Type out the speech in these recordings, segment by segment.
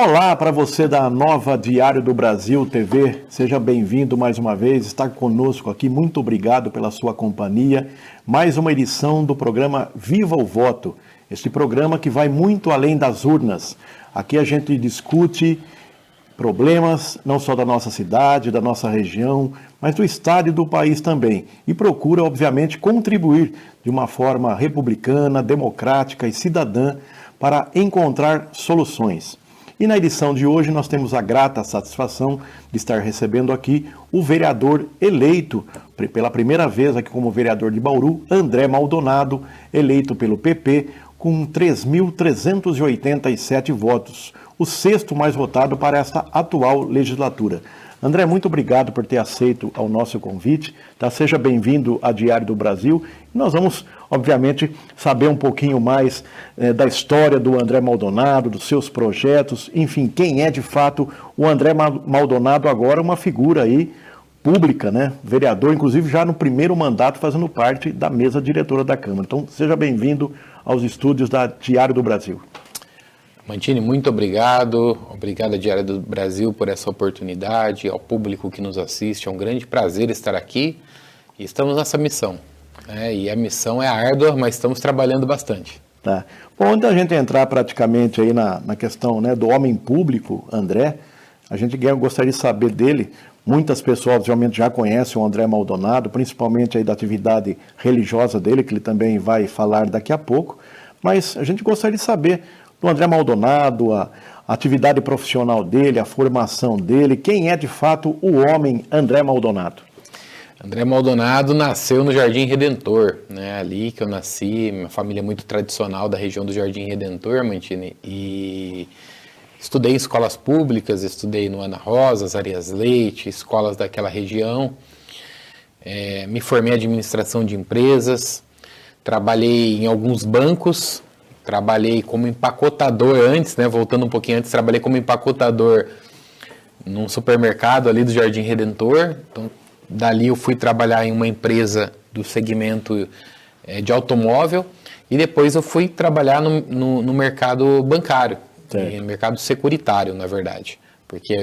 Olá para você da nova Diário do Brasil TV, seja bem-vindo mais uma vez, está conosco aqui, muito obrigado pela sua companhia. Mais uma edição do programa Viva o Voto, este programa que vai muito além das urnas. Aqui a gente discute problemas não só da nossa cidade, da nossa região, mas do estado e do país também. E procura, obviamente, contribuir de uma forma republicana, democrática e cidadã para encontrar soluções. E na edição de hoje nós temos a grata satisfação de estar recebendo aqui o vereador eleito pela primeira vez aqui como vereador de Bauru, André Maldonado, eleito pelo PP com 3.387 votos, o sexto mais votado para esta atual legislatura. André, muito obrigado por ter aceito ao nosso convite. Tá? Seja bem-vindo à Diário do Brasil. Nós vamos, obviamente, saber um pouquinho mais da história do André Maldonado, dos seus projetos, enfim, quem é de fato o André Maldonado agora, uma figura aí pública, né? Vereador, inclusive já no primeiro mandato fazendo parte da mesa diretora da Câmara. Então, seja bem-vindo aos estúdios da Diário do Brasil. Mantini, muito obrigado. Obrigado à Diário do Brasil por essa oportunidade, ao público que nos assiste. É um grande prazer estar aqui e estamos nessa missão. E a missão é árdua, mas estamos trabalhando bastante. Tá. Bom, antes da gente entrar praticamente aí na questão, né, do homem público, André, a gente gostaria de saber dele. Muitas pessoas, obviamente, já conhecem o André Maldonado, principalmente aí da atividade religiosa dele, que ele também vai falar daqui a pouco. Mas a gente gostaria de saber do André Maldonado, a atividade profissional dele, a formação dele, quem é de fato o homem André Maldonado? André Maldonado nasceu no Jardim Redentor, né? Ali que eu nasci, minha família é muito tradicional da região do Jardim Redentor, Mantini, e estudei em escolas públicas, estudei no Ana Rosa, Arias Leite, escolas daquela região, me formei em administração de empresas, trabalhei em alguns bancos, trabalhei como empacotador antes, né? Voltando um pouquinho antes, trabalhei como empacotador num supermercado ali do Jardim Redentor. Então, dali eu fui trabalhar em uma empresa do segmento de automóvel e depois eu fui trabalhar no mercado bancário, no mercado securitário, na verdade, porque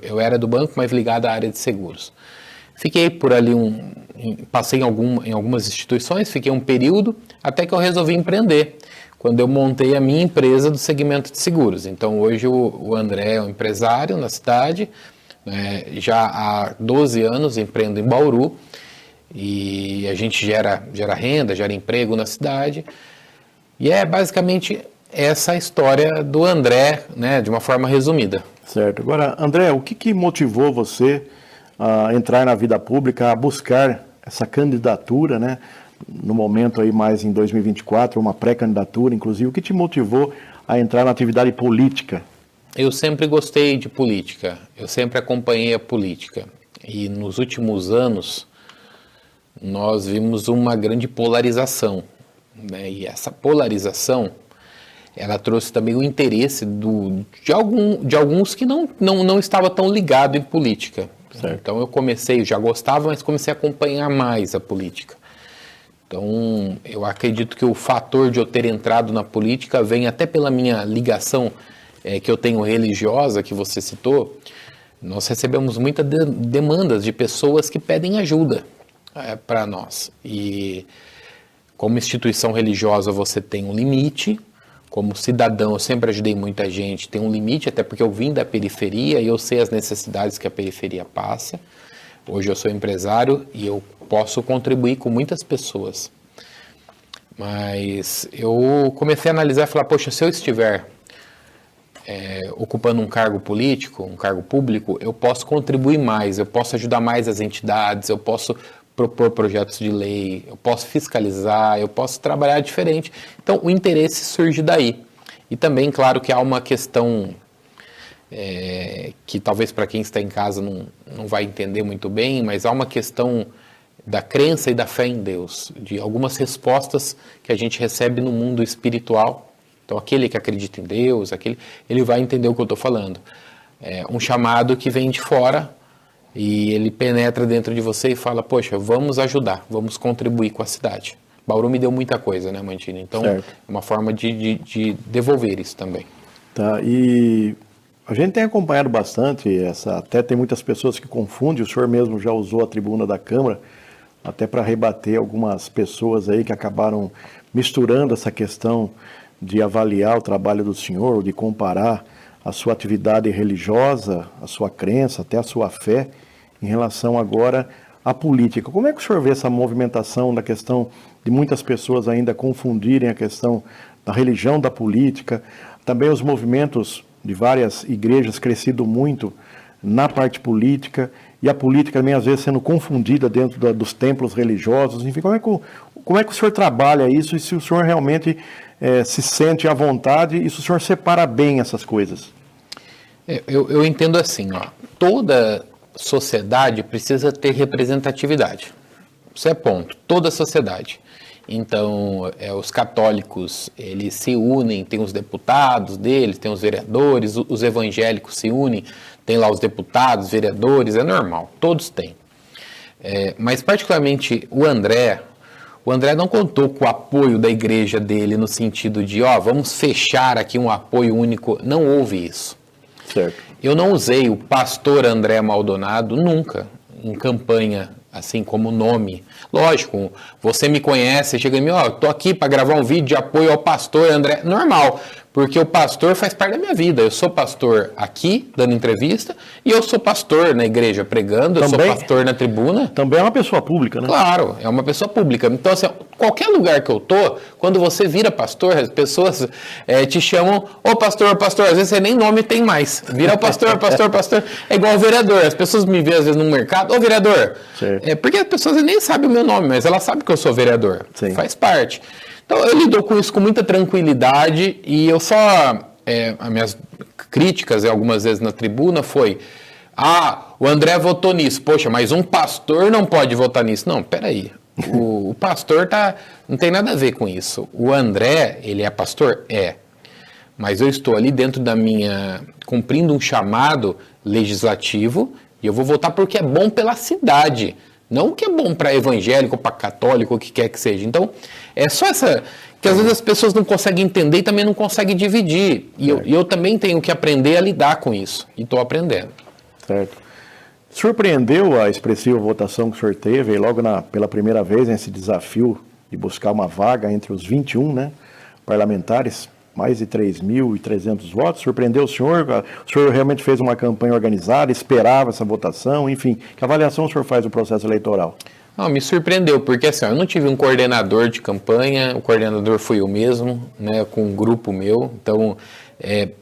eu era do banco, mas ligado à área de seguros. Fiquei por ali, passei em algumas instituições, fiquei um período, até que eu resolvi empreender, quando eu montei a minha empresa do segmento de seguros. Então, hoje o André é um empresário na cidade, já há 12 anos empreendo em Bauru, e a gente gera renda, gera emprego na cidade, e é basicamente essa a história do André, né, de uma forma resumida. Certo. Agora, André, o que motivou você a entrar na vida pública, a buscar essa candidatura, né? No momento aí mais em 2024, uma pré-candidatura, inclusive, o que te motivou a entrar na atividade política? Eu sempre gostei de política, eu sempre acompanhei a política e nos últimos anos nós vimos uma grande polarização, né? E essa polarização, ela trouxe também o interesse de alguns que não estavam tão ligados em política. Certo. Então eu já gostava, mas comecei a acompanhar mais a política. Então, eu acredito que o fator de eu ter entrado na política vem até pela minha ligação que eu tenho religiosa, que você citou. Nós recebemos muitas demandas de pessoas que pedem ajuda para nós. E como instituição religiosa você tem um limite, como cidadão eu sempre ajudei muita gente, tem um limite, até porque eu vim da periferia e eu sei as necessidades que a periferia passa. Hoje eu sou empresário e eu posso contribuir com muitas pessoas. Mas eu comecei a analisar e falar, poxa, se eu estiver ocupando um cargo político, um cargo público, eu posso contribuir mais, eu posso ajudar mais as entidades, eu posso propor projetos de lei, eu posso fiscalizar, eu posso trabalhar diferente. Então, o interesse surge daí. E também, claro, que há uma questão que talvez para quem está em casa não vai entender muito bem, mas há uma questão da crença e da fé em Deus, de algumas respostas que a gente recebe no mundo espiritual. Então, aquele que acredita em Deus, ele vai entender o que eu estou falando. Um chamado que vem de fora e ele penetra dentro de você e fala, poxa, vamos ajudar, vamos contribuir com a cidade. Bauru me deu muita coisa, né, Mantini? Então, certo. É uma forma de devolver isso também. Tá, e A gente tem acompanhado bastante até tem muitas pessoas que confundem, o senhor mesmo já usou a tribuna da Câmara até para rebater algumas pessoas aí que acabaram misturando essa questão de avaliar o trabalho do senhor, de comparar a sua atividade religiosa, a sua crença, até a sua fé, em relação agora à política. Como é que o senhor vê essa movimentação da questão de muitas pessoas ainda confundirem a questão da religião da política, também os movimentos de várias igrejas crescido muito na parte política, e a política também às vezes sendo confundida dentro dos templos religiosos, enfim, como é que o senhor trabalha isso e se o senhor realmente se sente à vontade e se o senhor separa bem essas coisas? Eu entendo assim, toda sociedade precisa ter representatividade, isso é ponto, toda sociedade. Então, os católicos, eles se unem, tem os deputados deles, tem os vereadores, os evangélicos se unem, tem lá os deputados, vereadores, é normal, todos têm. Mas, particularmente, o André não contou com o apoio da igreja dele no sentido de, vamos fechar aqui um apoio único, não houve isso. Certo. Eu não usei o pastor André Maldonado nunca em campanha, assim como nome. Lógico, você me conhece, chega em mim, tô aqui para gravar um vídeo de apoio ao pastor André. Normal, porque o pastor faz parte da minha vida. Eu sou pastor aqui, dando entrevista, e eu sou pastor na igreja pregando, eu sou pastor na tribuna. Também é uma pessoa pública, né? Claro, é uma pessoa pública. Então, assim, qualquer lugar que eu tô, quando você vira pastor, as pessoas te chamam, pastor, às vezes você nem nome tem mais. Vira o pastor. É igual o vereador. As pessoas me veem às vezes no mercado, vereador. Porque as pessoas nem sabem o meu nome, mas elas sabem que eu sou vereador. Sim. Faz parte. Então, eu lido com isso com muita tranquilidade e eu só... as minhas críticas, algumas vezes na tribuna, foi... o André votou nisso. Poxa, mas um pastor não pode votar nisso. Não, peraí. O pastor não tem nada a ver com isso. O André, ele é pastor? É. Mas eu estou ali dentro cumprindo um chamado legislativo e eu vou votar porque é bom pela cidade. Não o que é bom para evangélico, para católico, o que quer que seja. Então, é só essa... que às vezes as pessoas não conseguem entender e também não conseguem dividir. E eu também tenho que aprender a lidar com isso. E estou aprendendo. Certo. Surpreendeu a expressiva votação que o senhor teve, logo pela primeira vez, nesse desafio de buscar uma vaga entre os 21 parlamentares, mais de 3.300 votos. Surpreendeu o senhor? O senhor realmente fez uma campanha organizada, esperava essa votação, enfim. Que avaliação o senhor faz do processo eleitoral? Não, me surpreendeu, porque assim, eu não tive um coordenador de campanha, o coordenador fui eu mesmo, com um grupo meu. Então,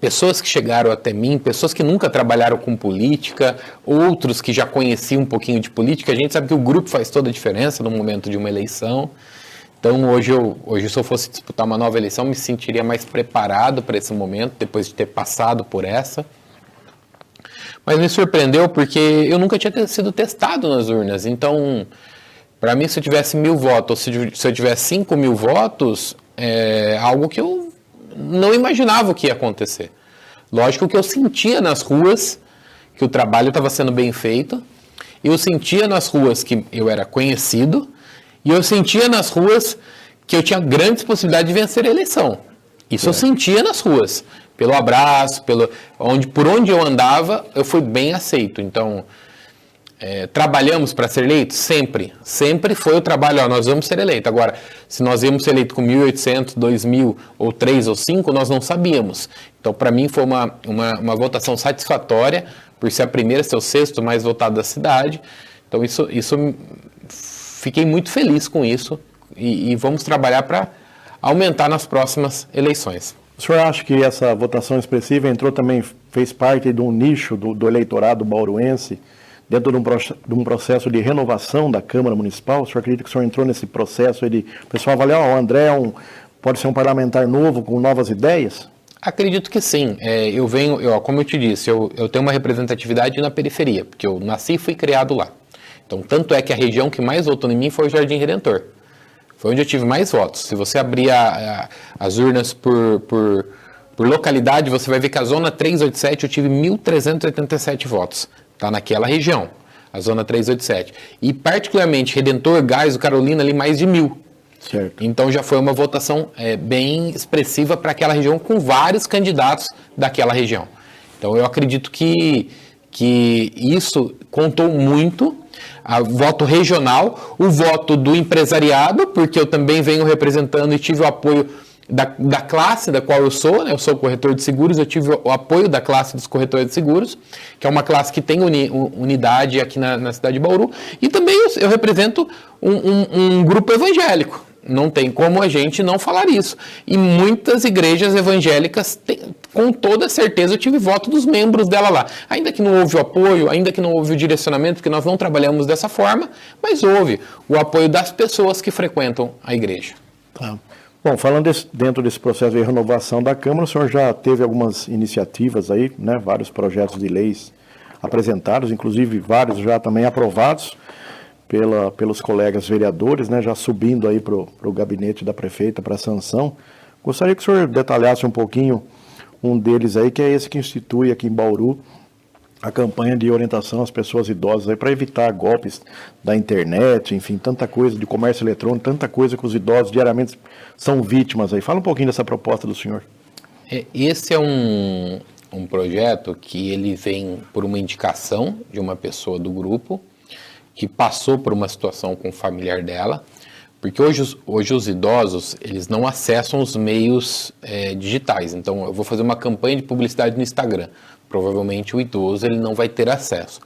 pessoas que chegaram até mim, pessoas que nunca trabalharam com política, outros que já conheciam um pouquinho de política. A gente sabe que o grupo faz toda a diferença no momento de uma eleição. Então, hoje, se eu fosse disputar uma nova eleição, me sentiria mais preparado para esse momento, depois de ter passado por essa. Mas me surpreendeu porque eu nunca tinha sido testado nas urnas. Então, para mim, se eu tivesse 1.000 votos, ou se eu tivesse 5.000 votos, é algo que eu não imaginava que ia acontecer. Lógico que eu sentia nas ruas que o trabalho estava sendo bem feito, eu sentia nas ruas que eu era conhecido, e eu sentia nas ruas que eu tinha grandes possibilidades de vencer a eleição. Isso eu sentia nas ruas. Pelo abraço, por onde eu andava, eu fui bem aceito. Então, trabalhamos para ser eleitos? Sempre. Sempre foi o trabalho, nós vamos ser eleitos. Agora, se nós íamos ser eleitos com 1.800, 2.000, ou 3 ou 5, nós não sabíamos. Então, para mim, foi uma votação satisfatória, por ser a primeira, ser o sexto mais votado da cidade. Então, isso fiquei muito feliz com isso e vamos trabalhar para aumentar nas próximas eleições. O senhor acha que essa votação expressiva fez parte de um nicho do eleitorado bauruense, dentro de um processo de renovação da Câmara Municipal? O senhor acredita que o senhor entrou nesse processo de o pessoal avaliar, o André pode ser um parlamentar novo com novas ideias? Acredito que sim. Como eu te disse, eu tenho uma representatividade na periferia, porque eu nasci e fui criado lá. Então, tanto é que a região que mais votou em mim foi o Jardim Redentor. Foi onde eu tive mais votos. Se você abrir as urnas por localidade, você vai ver que a Zona 387 eu tive 1.387 votos. Está naquela região, a Zona 387. E, particularmente, Redentor, Gás, Carolina, ali mais de 1.000. Certo. Então, já foi uma votação bem expressiva para aquela região, com vários candidatos daquela região. Então eu acredito que isso contou muito, o voto regional, o voto do empresariado, porque eu também venho representando e tive o apoio da classe da qual eu sou, né? Eu sou corretor de seguros, eu tive o apoio da classe dos corretores de seguros, que é uma classe que tem unidade aqui na cidade de Bauru, e também eu represento um grupo evangélico. Não tem como a gente não falar isso. E muitas igrejas evangélicas, com toda certeza, eu tive voto dos membros dela lá. Ainda que não houve o apoio, ainda que não houve o direcionamento, porque nós não trabalhamos dessa forma, mas houve o apoio das pessoas que frequentam a igreja. Tá. Bom, falando dentro desse processo de renovação da Câmara, o senhor já teve algumas iniciativas aí, né? Vários projetos de leis apresentados, inclusive vários já também aprovados pelos colegas vereadores, né, já subindo aí para o gabinete da prefeita para sanção. Gostaria que o senhor detalhasse um pouquinho um deles aí, que é esse que institui aqui em Bauru a campanha de orientação às pessoas idosas aí para evitar golpes da internet, enfim, tanta coisa de comércio eletrônico, tanta coisa que os idosos diariamente são vítimas aí. Fala um pouquinho dessa proposta do senhor. Esse é um projeto que ele vem por uma indicação de uma pessoa do grupo, que passou por uma situação com o familiar dela, porque hoje os idosos, eles não acessam os meios digitais. Então, eu vou fazer uma campanha de publicidade no Instagram. Provavelmente o idoso ele não vai ter acesso.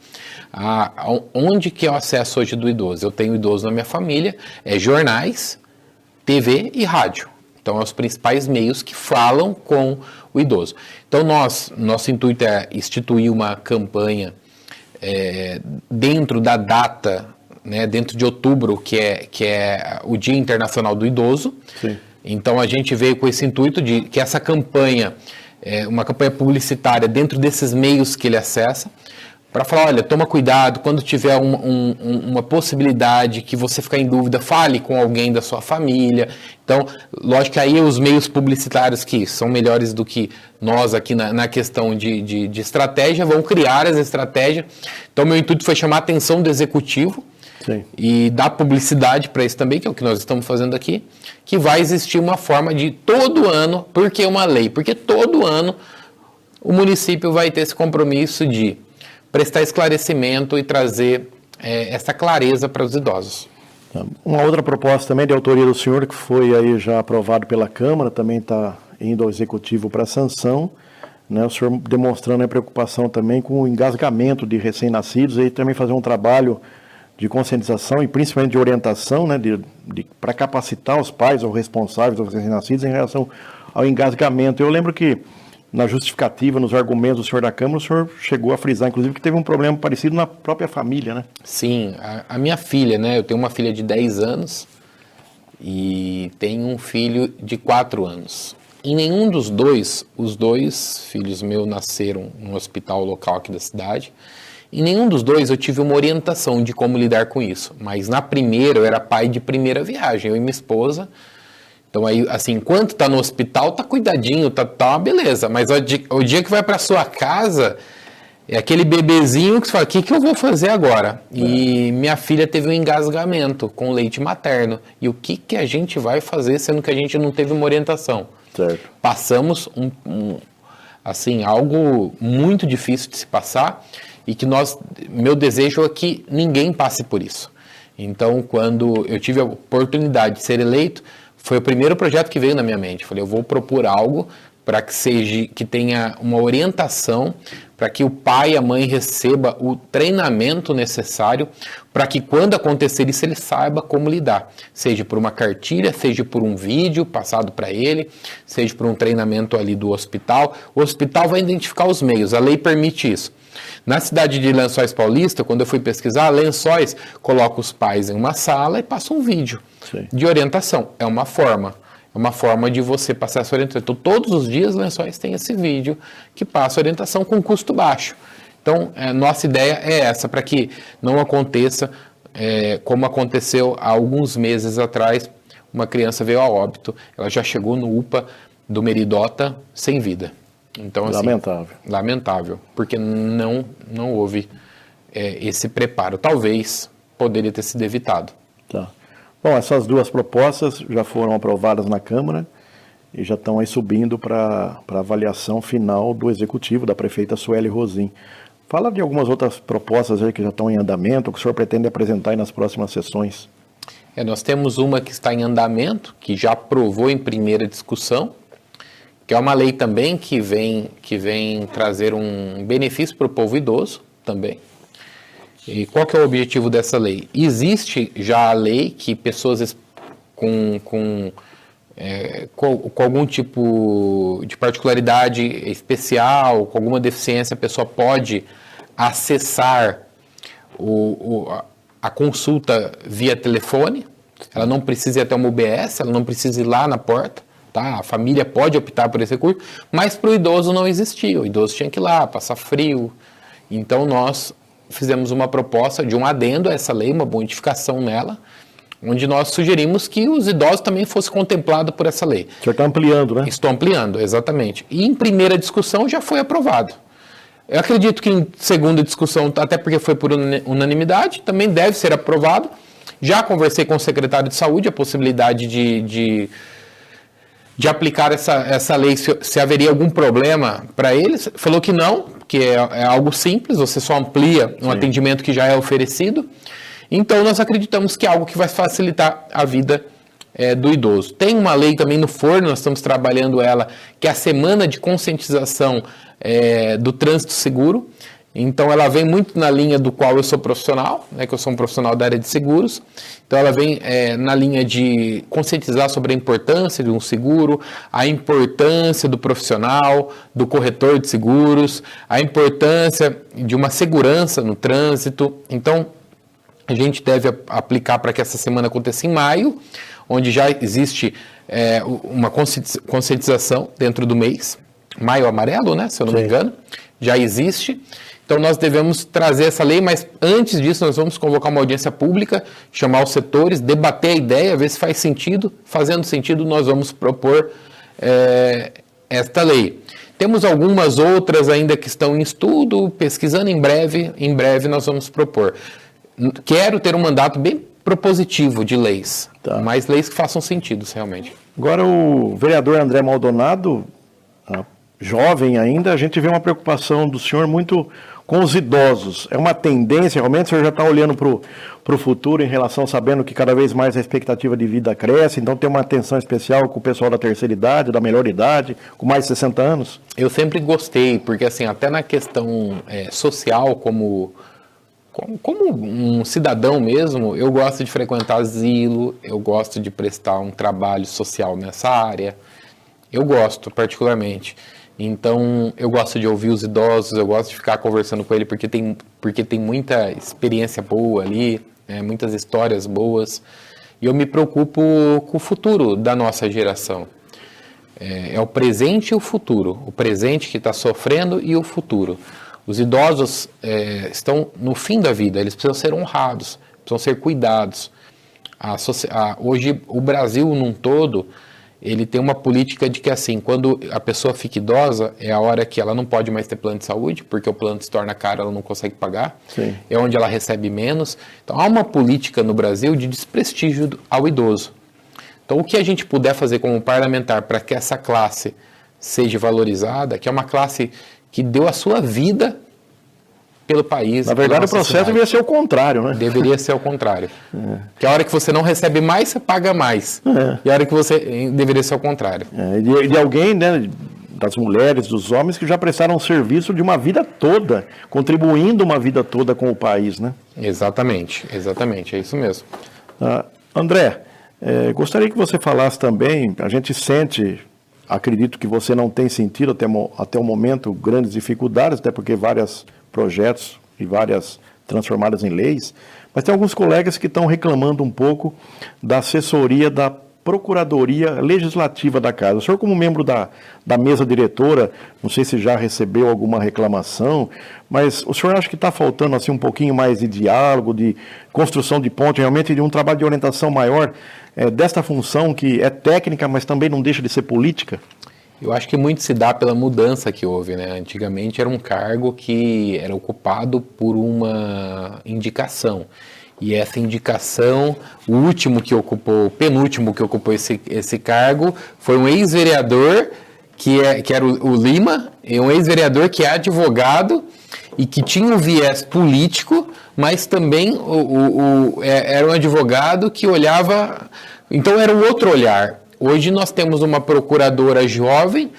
Onde que é o acesso hoje do idoso? Eu tenho idoso na minha família, jornais, TV e rádio. Então, são os principais meios que falam com o idoso. Então, nosso intuito é instituir uma campanha dentro da data, né, dentro de outubro, que é o Dia Internacional do Idoso. Sim. Então a gente veio com esse intuito de que essa campanha, uma campanha publicitária dentro desses meios que ele acessa, para falar, olha, toma cuidado, quando tiver uma possibilidade que você ficar em dúvida, fale com alguém da sua família. Então, lógico que aí os meios publicitários que são melhores do que nós aqui na questão de estratégia, vão criar as estratégias. Então, meu intuito foi chamar a atenção do executivo. Sim. E dar publicidade para isso também, que é o que nós estamos fazendo aqui, que vai existir uma forma de todo ano, por que uma lei? Porque todo ano o município vai ter esse compromisso de prestar esclarecimento e trazer essa clareza para os idosos. Uma outra proposta também de autoria do senhor, que foi aí já aprovado pela Câmara, também está indo ao Executivo para sanção, né? O senhor demonstrando a preocupação também com o engasgamento de recém-nascidos, e também fazer um trabalho de conscientização e principalmente de orientação, né, para capacitar os pais ou responsáveis dos recém-nascidos em relação ao engasgamento. Eu lembro que na justificativa, nos argumentos do senhor da Câmara, o senhor chegou a frisar, inclusive, que teve um problema parecido na própria família, né? Sim, a minha filha, né? Eu tenho uma filha de 10 anos e tenho um filho de 4 anos. Em nenhum dos dois, os dois filhos meus nasceram num hospital local aqui da cidade. Em nenhum dos dois eu tive uma orientação de como lidar com isso. Mas na primeira, eu era pai de primeira viagem, eu e minha esposa. Então aí, assim, enquanto tá no hospital, tá cuidadinho, tá uma beleza. Mas o dia que vai para sua casa, é aquele bebezinho que você fala, o que eu vou fazer agora? E minha filha teve um engasgamento com leite materno. E o que a gente vai fazer, sendo que a gente não teve uma orientação? Certo. Passamos assim, algo muito difícil de se passar e que meu desejo é que ninguém passe por isso. Então, quando eu tive a oportunidade de ser eleito, foi o primeiro projeto que veio na minha mente. Falei, eu vou propor algo para que tenha uma orientação, para que o pai e a mãe receba o treinamento necessário, para que quando acontecer isso ele saiba como lidar. Seja por uma cartilha, seja por um vídeo passado para ele, seja por um treinamento ali do hospital. O hospital vai identificar os meios, a lei permite isso. Na cidade de Lençóis Paulista, quando eu fui pesquisar, Lençóis coloca os pais em uma sala e passa um vídeo. Sim. De orientação. É uma forma de você passar essa orientação. Então, todos os dias, Lençóis tem esse vídeo que passa orientação com custo baixo. Então, nossa ideia é essa, para que não aconteça como aconteceu há alguns meses atrás, uma criança veio a óbito, ela já chegou no UPA do Meridota sem vida. Então, assim, lamentável, porque não houve esse preparo. Talvez poderia ter sido evitado. Tá. Bom, essas duas propostas já foram aprovadas na Câmara e já estão aí subindo para avaliação final do executivo, da prefeita Sueli Rosim. Fala de algumas outras propostas aí que já estão em andamento, que o senhor pretende apresentar aí nas próximas sessões. Nós temos uma que está em andamento, que já aprovou em primeira discussão, que é uma lei também que vem trazer um benefício para o povo idoso também. E qual que é o objetivo dessa lei? Existe já a lei que pessoas com algum tipo de particularidade especial, com alguma deficiência, a pessoa pode acessar a consulta via telefone. Ela não precisa ir até uma UBS, ela não precisa ir lá na porta. Tá? A família pode optar por esse recurso, mas para o idoso não existia. O idoso tinha que ir lá, passar frio. Então nós fizemos uma proposta de um adendo a essa lei, uma modificação nela, onde nós sugerimos que os idosos também fossem contemplados por essa lei. O senhor está ampliando, né? Estou ampliando, exatamente. E em primeira discussão já foi aprovado. Eu acredito que em segunda discussão, até porque foi por unanimidade, também deve ser aprovado. Já conversei com o secretário de Saúde a possibilidade de aplicar essa lei, se haveria algum problema para eles. Falou que não, que é algo simples, você só amplia um atendimento que já é oferecido. Então, nós acreditamos que é algo que vai facilitar a vida do idoso. Tem uma lei também no forno, nós estamos trabalhando ela, que é a Semana de Conscientização do Trânsito Seguro. Então, ela vem muito na linha do qual eu sou profissional, né, que eu sou um profissional da área de seguros. Então, ela vem na linha de conscientizar sobre a importância de um seguro, a importância do profissional, do corretor de seguros, a importância de uma segurança no trânsito. Então, a gente deve aplicar para que essa semana aconteça em maio, onde já existe uma conscientização dentro do mês. Maio amarelo, né, se eu não me engano, já existe. Então, nós devemos trazer essa lei, mas antes disso, nós vamos convocar uma audiência pública, chamar os setores, debater a ideia, ver se faz sentido. Fazendo sentido, nós vamos propor esta lei. Temos algumas outras ainda que estão em estudo, pesquisando em breve nós vamos propor. Quero ter um mandato bem propositivo de leis, mas leis que façam sentido, realmente. Agora, o vereador André Maldonado, jovem ainda, a gente vê uma preocupação do senhor muito com os idosos. É uma tendência, realmente, o senhor já está olhando para o futuro em relação, sabendo que cada vez mais a expectativa de vida cresce, então tem uma atenção especial com o pessoal da terceira idade, da melhor idade, com mais de 60 anos? Eu sempre gostei, porque assim, até na questão social, como um cidadão mesmo, eu gosto de frequentar asilo, eu gosto de prestar um trabalho social nessa área, eu gosto particularmente. Então, eu gosto de ouvir os idosos, eu gosto de ficar conversando com ele, porque tem muita experiência boa ali, muitas histórias boas, e eu me preocupo com o futuro da nossa geração. É o presente e o futuro, o presente que está sofrendo e o futuro. Os idosos estão no fim da vida, eles precisam ser honrados, precisam ser cuidados. Hoje, o Brasil num todo, ele tem uma política de que, assim, quando a pessoa fica idosa, é a hora que ela não pode mais ter plano de saúde, porque o plano se torna caro, ela não consegue pagar, é onde ela recebe menos. Então, há uma política no Brasil de desprestígio ao idoso. Então, o que a gente puder fazer como parlamentar para que essa classe seja valorizada, que é uma classe que deu a sua vida pelo país. Na verdade, o processo deveria ser o contrário, né? Deveria ser o contrário. Que a hora que você não recebe mais, você paga mais. E a hora que você... Deveria ser o contrário. De alguém, né, das mulheres, dos homens, que já prestaram serviço de uma vida toda, contribuindo uma vida toda com o país, né? Exatamente, é isso mesmo. André, gostaria que você falasse também, a gente sente... Acredito que você não tem sentido até o momento grandes dificuldades, até porque vários projetos e várias transformadas em leis, mas tem alguns colegas que estão reclamando um pouco da assessoria da Procuradoria Legislativa da Casa. O senhor, como membro da mesa diretora, não sei se já recebeu alguma reclamação, mas o senhor acha que está faltando assim, um pouquinho mais de diálogo, de construção de ponte, realmente de um trabalho de orientação maior desta função que é técnica, mas também não deixa de ser política? Eu acho que muito se dá pela mudança que houve, né? Antigamente era um cargo que era ocupado por uma indicação. E essa indicação, o penúltimo que ocupou esse cargo, foi um ex-vereador que era o Lima, um ex-vereador que é advogado e que tinha um viés político, mas também era um advogado que olhava... Então era um outro olhar. Hoje nós temos uma procuradora jovem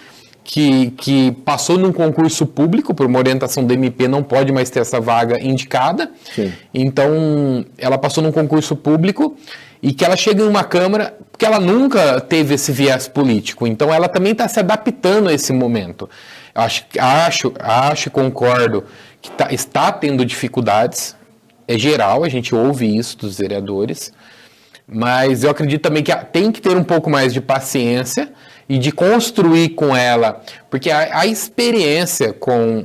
que passou num concurso público, por uma orientação do MP, não pode mais ter essa vaga indicada. Sim. Então, ela passou num concurso público e que ela chega em uma Câmara, porque ela nunca teve esse viés político. Então, ela também está se adaptando a esse momento. Acho e concordo que está tendo dificuldades, é geral, a gente ouve isso dos vereadores, mas eu acredito também que tem que ter um pouco mais de paciência e de construir com ela, porque a experiência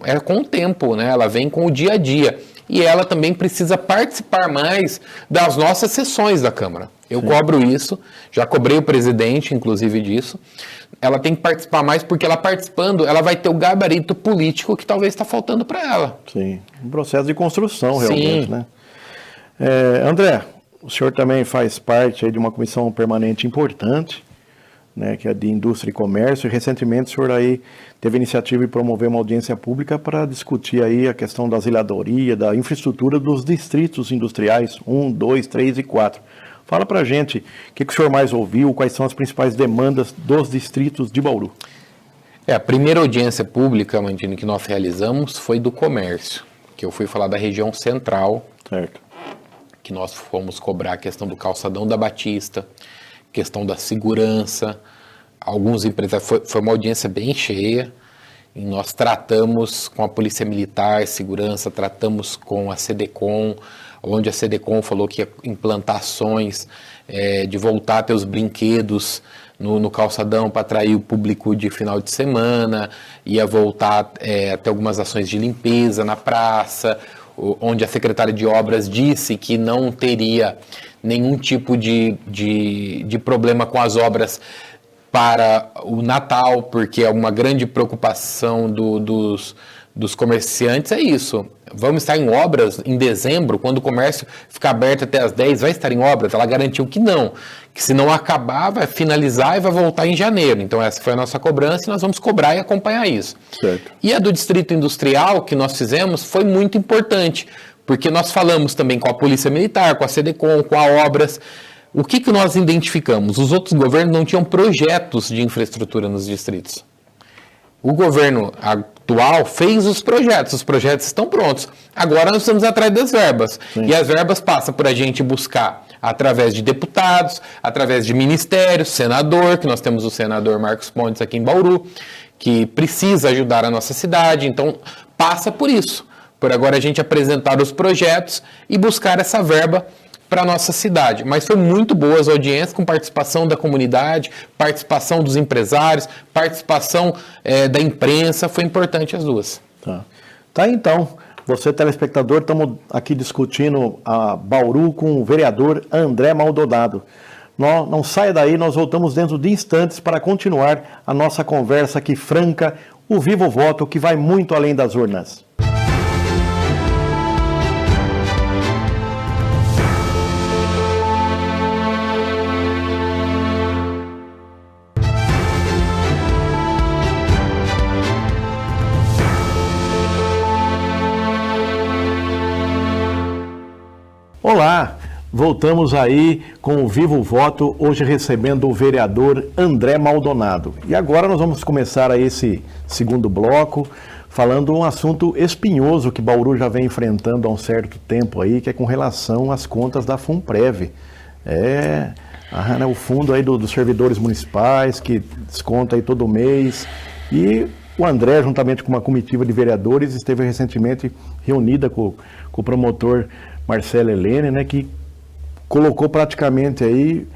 é com o tempo, né? Ela vem com o dia a dia, e ela também precisa participar mais das nossas sessões da Câmara. Eu cobro isso, já cobrei o presidente, inclusive, disso. Ela tem que participar mais, porque ela participando, ela vai ter o gabarito político que talvez está faltando para ela. Sim, um processo de construção, realmente, né? André, o senhor também faz parte aí de uma comissão permanente importante, né, que é de Indústria e Comércio, e recentemente o senhor aí teve a iniciativa de promover uma audiência pública para discutir aí a questão da zeladoria, da infraestrutura dos distritos industriais 1, 2, 3 e 4. Fala para a gente o que o senhor mais ouviu, quais são as principais demandas dos distritos de Bauru. A primeira audiência pública, Mandini, que nós realizamos foi do comércio, que eu fui falar da região central, certo, que nós fomos cobrar a questão do calçadão da Batista, questão da segurança, alguns empresários, foi uma audiência bem cheia, e nós tratamos com a Polícia Militar, segurança, tratamos com a SEDECOM, onde a SEDECOM falou que ia implantar ações de voltar a ter os brinquedos no calçadão para atrair o público de final de semana, ia voltar a ter algumas ações de limpeza na praça, onde a secretária de obras disse que não teria nenhum tipo de problema com as obras para o Natal, porque é uma grande preocupação dos comerciantes, é isso. Vamos estar em obras em dezembro, quando o comércio ficar aberto até as 10, vai estar em obras? Ela garantiu que não, que se não acabar, vai finalizar e vai voltar em janeiro. Então essa foi a nossa cobrança e nós vamos cobrar e acompanhar isso. Certo. E a do Distrito Industrial que nós fizemos foi muito importante, porque nós falamos também com a Polícia Militar, com a SEDECOM, com a Obras. O que nós identificamos? Os outros governos não tinham projetos de infraestrutura nos distritos. O governo atual fez os projetos estão prontos. Agora nós estamos atrás das verbas. Sim. E as verbas passam por a gente buscar através de deputados, através de ministérios, senador, que nós temos o senador Marcos Pontes aqui em Bauru, que precisa ajudar a nossa cidade, então passa por isso. Por agora a gente apresentar os projetos e buscar essa verba para a nossa cidade. Mas foi muito boa as audiências, com participação da comunidade, participação dos empresários, participação da imprensa, foi importante as duas. Tá então, você telespectador, estamos aqui discutindo a Bauru com o vereador André Maldonado. Não saia daí, nós voltamos dentro de instantes para continuar a nossa conversa aqui franca, o Viva o Voto, que vai muito além das urnas. Olá, voltamos aí com o Viva o Voto, hoje recebendo o vereador André Maldonado. E agora nós vamos começar aí esse segundo bloco, falando um assunto espinhoso que Bauru já vem enfrentando há um certo tempo aí, que é com relação às contas da FUNPREV. O fundo aí dos servidores municipais, que desconta aí todo mês. E o André, juntamente com uma comitiva de vereadores, esteve recentemente reunida com o promotor Marcelo Helene, né, que colocou praticamente aí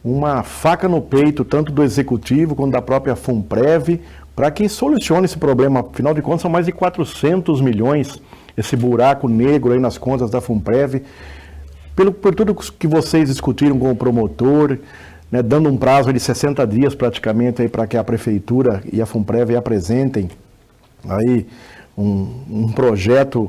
uma faca no peito, tanto do Executivo quanto da própria FUNPREV, para que solucione esse problema. Afinal de contas, são mais de 400 milhões, esse buraco negro aí nas contas da FUNPREV. Por tudo que vocês discutiram com o promotor, né, dando um prazo de 60 dias praticamente aí para que a Prefeitura e a FUNPREV apresentem aí um projeto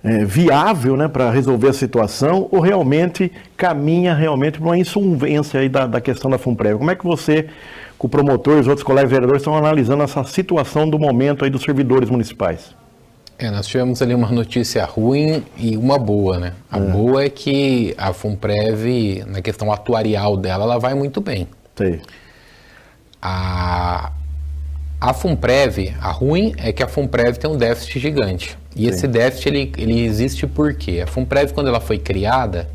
viável, né, para resolver a situação, ou realmente caminha realmente para uma insolvência aí da questão da FUNPREV? Como é que você, com o promotor e os outros colegas vereadores, estão analisando essa situação do momento aí dos servidores municipais? Nós tivemos ali uma notícia ruim e uma boa, né? A boa é que a FUNPREV, na questão atuarial dela, ela vai muito bem. Sei. A FUNPREV, a ruim é que a FUNPREV tem um déficit gigante. E Sim. esse déficit, ele existe por quê? A FUNPREV, quando ela foi criada,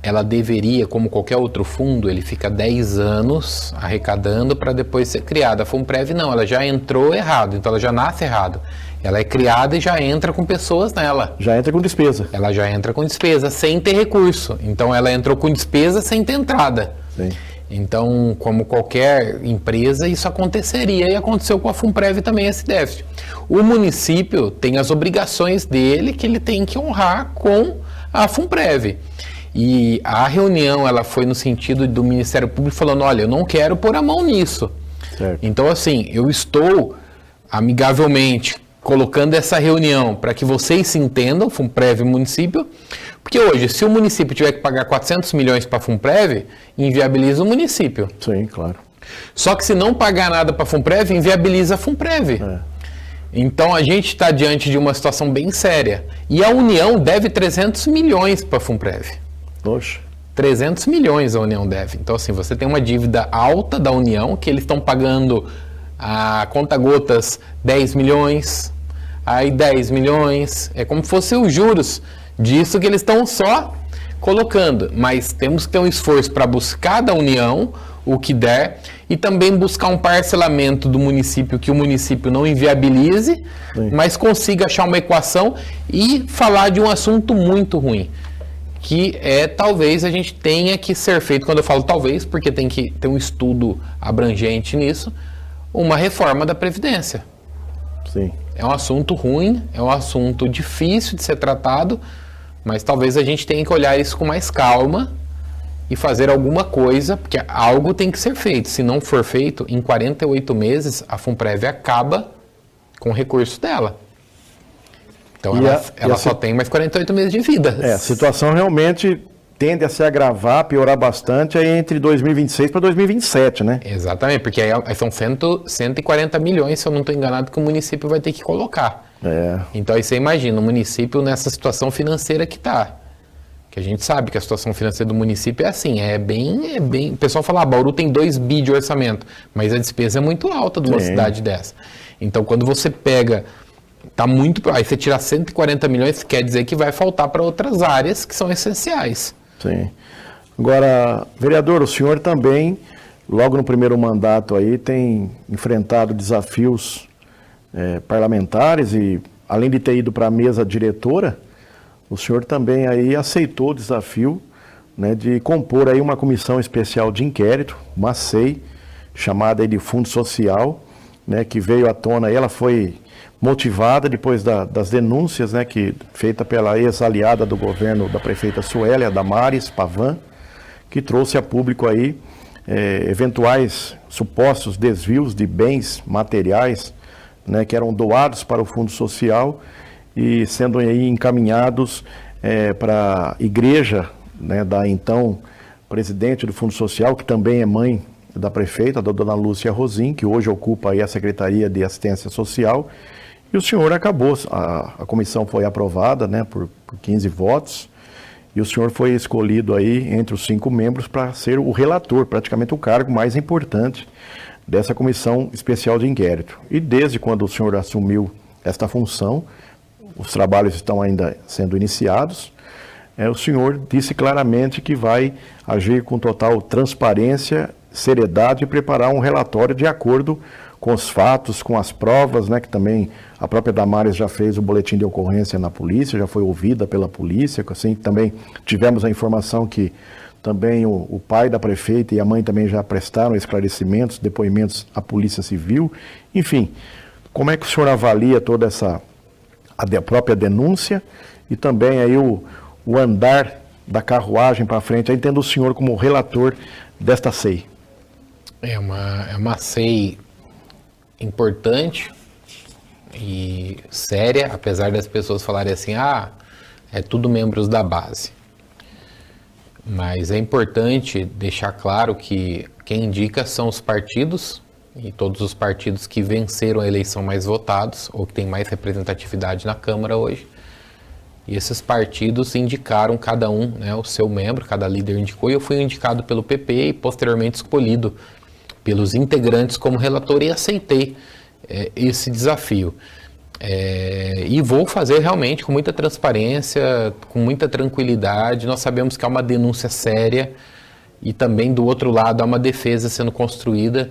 ela deveria, como qualquer outro fundo, ele fica 10 anos arrecadando para depois ser criada. A FUNPREV não, ela já entrou errado, então ela já nasce errado. Ela é criada e já entra com pessoas nela. Já entra com despesa. Ela já entra com despesa, sem ter recurso. Então ela entrou com despesa sem ter entrada. Sim. Então, como qualquer empresa, isso aconteceria e aconteceu com a FUNPREV também esse déficit. O município tem as obrigações dele que ele tem que honrar com a FUNPREV. E a reunião ela foi no sentido do Ministério Público falando, olha, eu não quero pôr a mão nisso. Certo. Então, assim, eu estou amigavelmente colocando essa reunião para que vocês se entendam, FUNPREV e município, porque hoje, se o município tiver que pagar 400 milhões para a FUNPREV, inviabiliza o município. Sim, claro. Só que se não pagar nada para a FUNPREV, inviabiliza a FUNPREV. Então a gente está diante de uma situação bem séria. E a União deve 300 milhões para a FUNPREV. Poxa. 300 milhões a União deve. Então, assim, você tem uma dívida alta da União, que eles estão pagando a conta-gotas 10 milhões, aí 10 milhões. É como se fosse os juros disso que eles estão só colocando. Mas temos que ter um esforço para buscar da União o que der e também buscar um parcelamento do município que o município não inviabilize, Sim. mas consiga achar uma equação e falar de um assunto muito ruim, que talvez a gente tenha que ser feito, quando eu falo talvez, porque tem que ter um estudo abrangente nisso, uma reforma da Previdência. Sim. É um assunto ruim, é um assunto difícil de ser tratado, mas talvez a gente tenha que olhar isso com mais calma e fazer alguma coisa, porque algo tem que ser feito. Se não for feito, em 48 meses, a FUNPREV acaba com o recurso dela. Então ela só tem mais 48 meses de vida. A situação realmente tende a se agravar, piorar bastante aí entre 2026 para 2027, né? Exatamente, porque aí são 140 milhões, se eu não estou enganado, que o município vai ter que colocar. Então aí você imagina, o município nessa situação financeira que está. Que a gente sabe que a situação financeira do município é assim, é bem... O pessoal fala, Bauru tem 2 bi de orçamento, mas a despesa é muito alta de uma cidade dessa. Então quando você pega... Aí você tira 140 milhões, quer dizer que vai faltar para outras áreas que são essenciais. Sim. Agora, vereador, o senhor também, logo no primeiro mandato aí, tem enfrentado desafios parlamentares e, além de ter ido para a mesa diretora, o senhor também aí aceitou o desafio, né, de compor aí uma comissão especial de inquérito, uma SEI, chamada aí de Fundo Social, né, que veio à tona aí, ela foi motivada depois das denúncias, né, feita pela ex-aliada do governo da prefeita Sueli, a Damares Pavan, que trouxe a público aí eventuais supostos desvios de bens materiais, né, que eram doados para o Fundo Social e sendo aí encaminhados para a igreja, né, da então presidente do Fundo Social, que também é mãe da prefeita, da dona Lúcia Rosim, que hoje ocupa aí a Secretaria de Assistência Social. E o senhor acabou, a comissão foi aprovada, né, por 15 votos, e o senhor foi escolhido aí entre os 5 membros para ser o relator, praticamente o cargo mais importante dessa comissão especial de inquérito. E desde quando o senhor assumiu esta função, os trabalhos estão ainda sendo iniciados, o senhor disse claramente que vai agir com total transparência, seriedade e preparar um relatório de acordo com os fatos, com as provas, né, que também a própria Damares já fez o boletim de ocorrência na polícia, já foi ouvida pela polícia, assim, também tivemos a informação que também o pai da prefeita e a mãe também já prestaram esclarecimentos, depoimentos à Polícia Civil. Enfim, como é que o senhor avalia toda a própria denúncia e também aí o andar da carruagem para frente, aí tendo o senhor como relator desta SEI? É uma SEI importante, e séria, apesar das pessoas falarem assim, é tudo membros da base. Mas é importante deixar claro que quem indica são os partidos, e todos os partidos que venceram a eleição mais votados, ou que têm mais representatividade na Câmara hoje. E esses partidos indicaram cada um, né, o seu membro, cada líder indicou, e eu fui indicado pelo PP e posteriormente escolhido pelos integrantes como relator e aceitei esse desafio. E vou fazer realmente com muita transparência, com muita tranquilidade. Nós sabemos que há uma denúncia séria e também do outro lado há uma defesa sendo construída.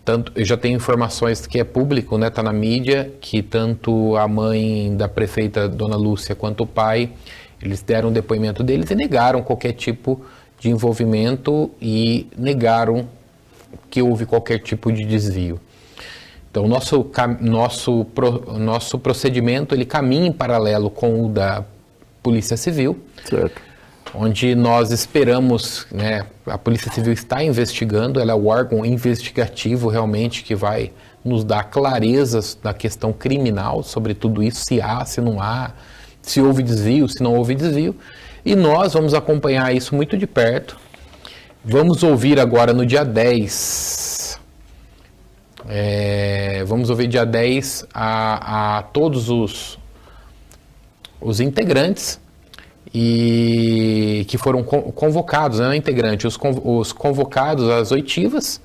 Tanto, eu já tenho informações que é público, né, tá na mídia, que tanto a mãe da prefeita, Dona Lúcia, quanto o pai, eles deram o depoimento deles e negaram qualquer tipo de envolvimento e negaram que houve qualquer tipo de desvio. Então, o nosso procedimento, ele caminha em paralelo com o da Polícia Civil, certo, onde nós esperamos, né, a Polícia Civil está investigando, ela é o órgão investigativo realmente que vai nos dar clarezas da questão criminal sobre tudo isso, se há, se não há, se houve desvio, se não houve desvio, e nós vamos acompanhar isso muito de perto. Vamos ouvir agora no dia 10, vamos ouvir dia 10 a todos os integrantes e que foram convocados, não integrante, os convocados às oitivas,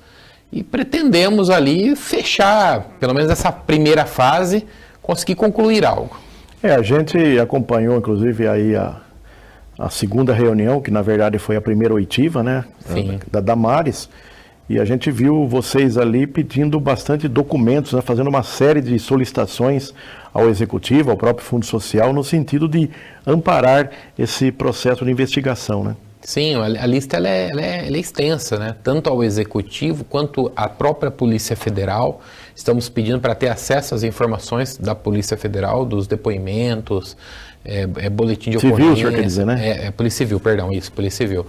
e pretendemos ali fechar, pelo menos essa primeira fase, conseguir concluir algo. A gente acompanhou, inclusive, aí a segunda reunião, que na verdade foi a primeira oitiva, né, da Damares, e a gente viu vocês ali pedindo bastante documentos, né, fazendo uma série de solicitações ao Executivo, ao próprio Fundo Social, no sentido de amparar esse processo de investigação, né? Sim, a lista ela é extensa, né? Tanto ao Executivo quanto à própria Polícia Federal. Estamos pedindo para ter acesso às informações da Polícia Federal, dos depoimentos, boletim de ocorrência. Civil, o senhor quer dizer, né? Polícia Civil, perdão, isso, Polícia Civil.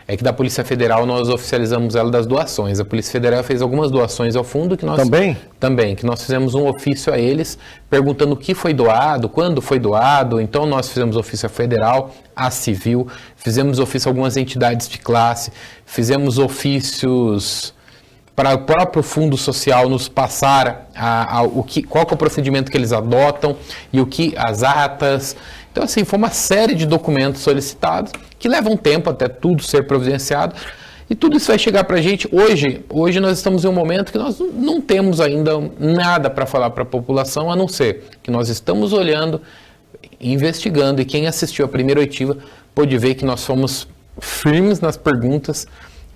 Que da Polícia Federal nós oficializamos ela das doações. A Polícia Federal fez algumas doações ao fundo que nós... Também, que nós fizemos um ofício a eles, perguntando o que foi doado, quando foi doado. Então nós fizemos ofício à Federal, à Civil, fizemos ofício a algumas entidades de classe, fizemos ofícios para o próprio Fundo Social nos passar qual que é o procedimento que eles adotam e as atas. Então, assim, foi uma série de documentos solicitados que levam tempo até tudo ser providenciado. E tudo isso vai chegar para a gente. Hoje nós estamos em um momento que nós não temos ainda nada para falar para a população, a não ser que nós estamos olhando, investigando, e quem assistiu a primeira oitiva pôde ver que nós fomos firmes nas perguntas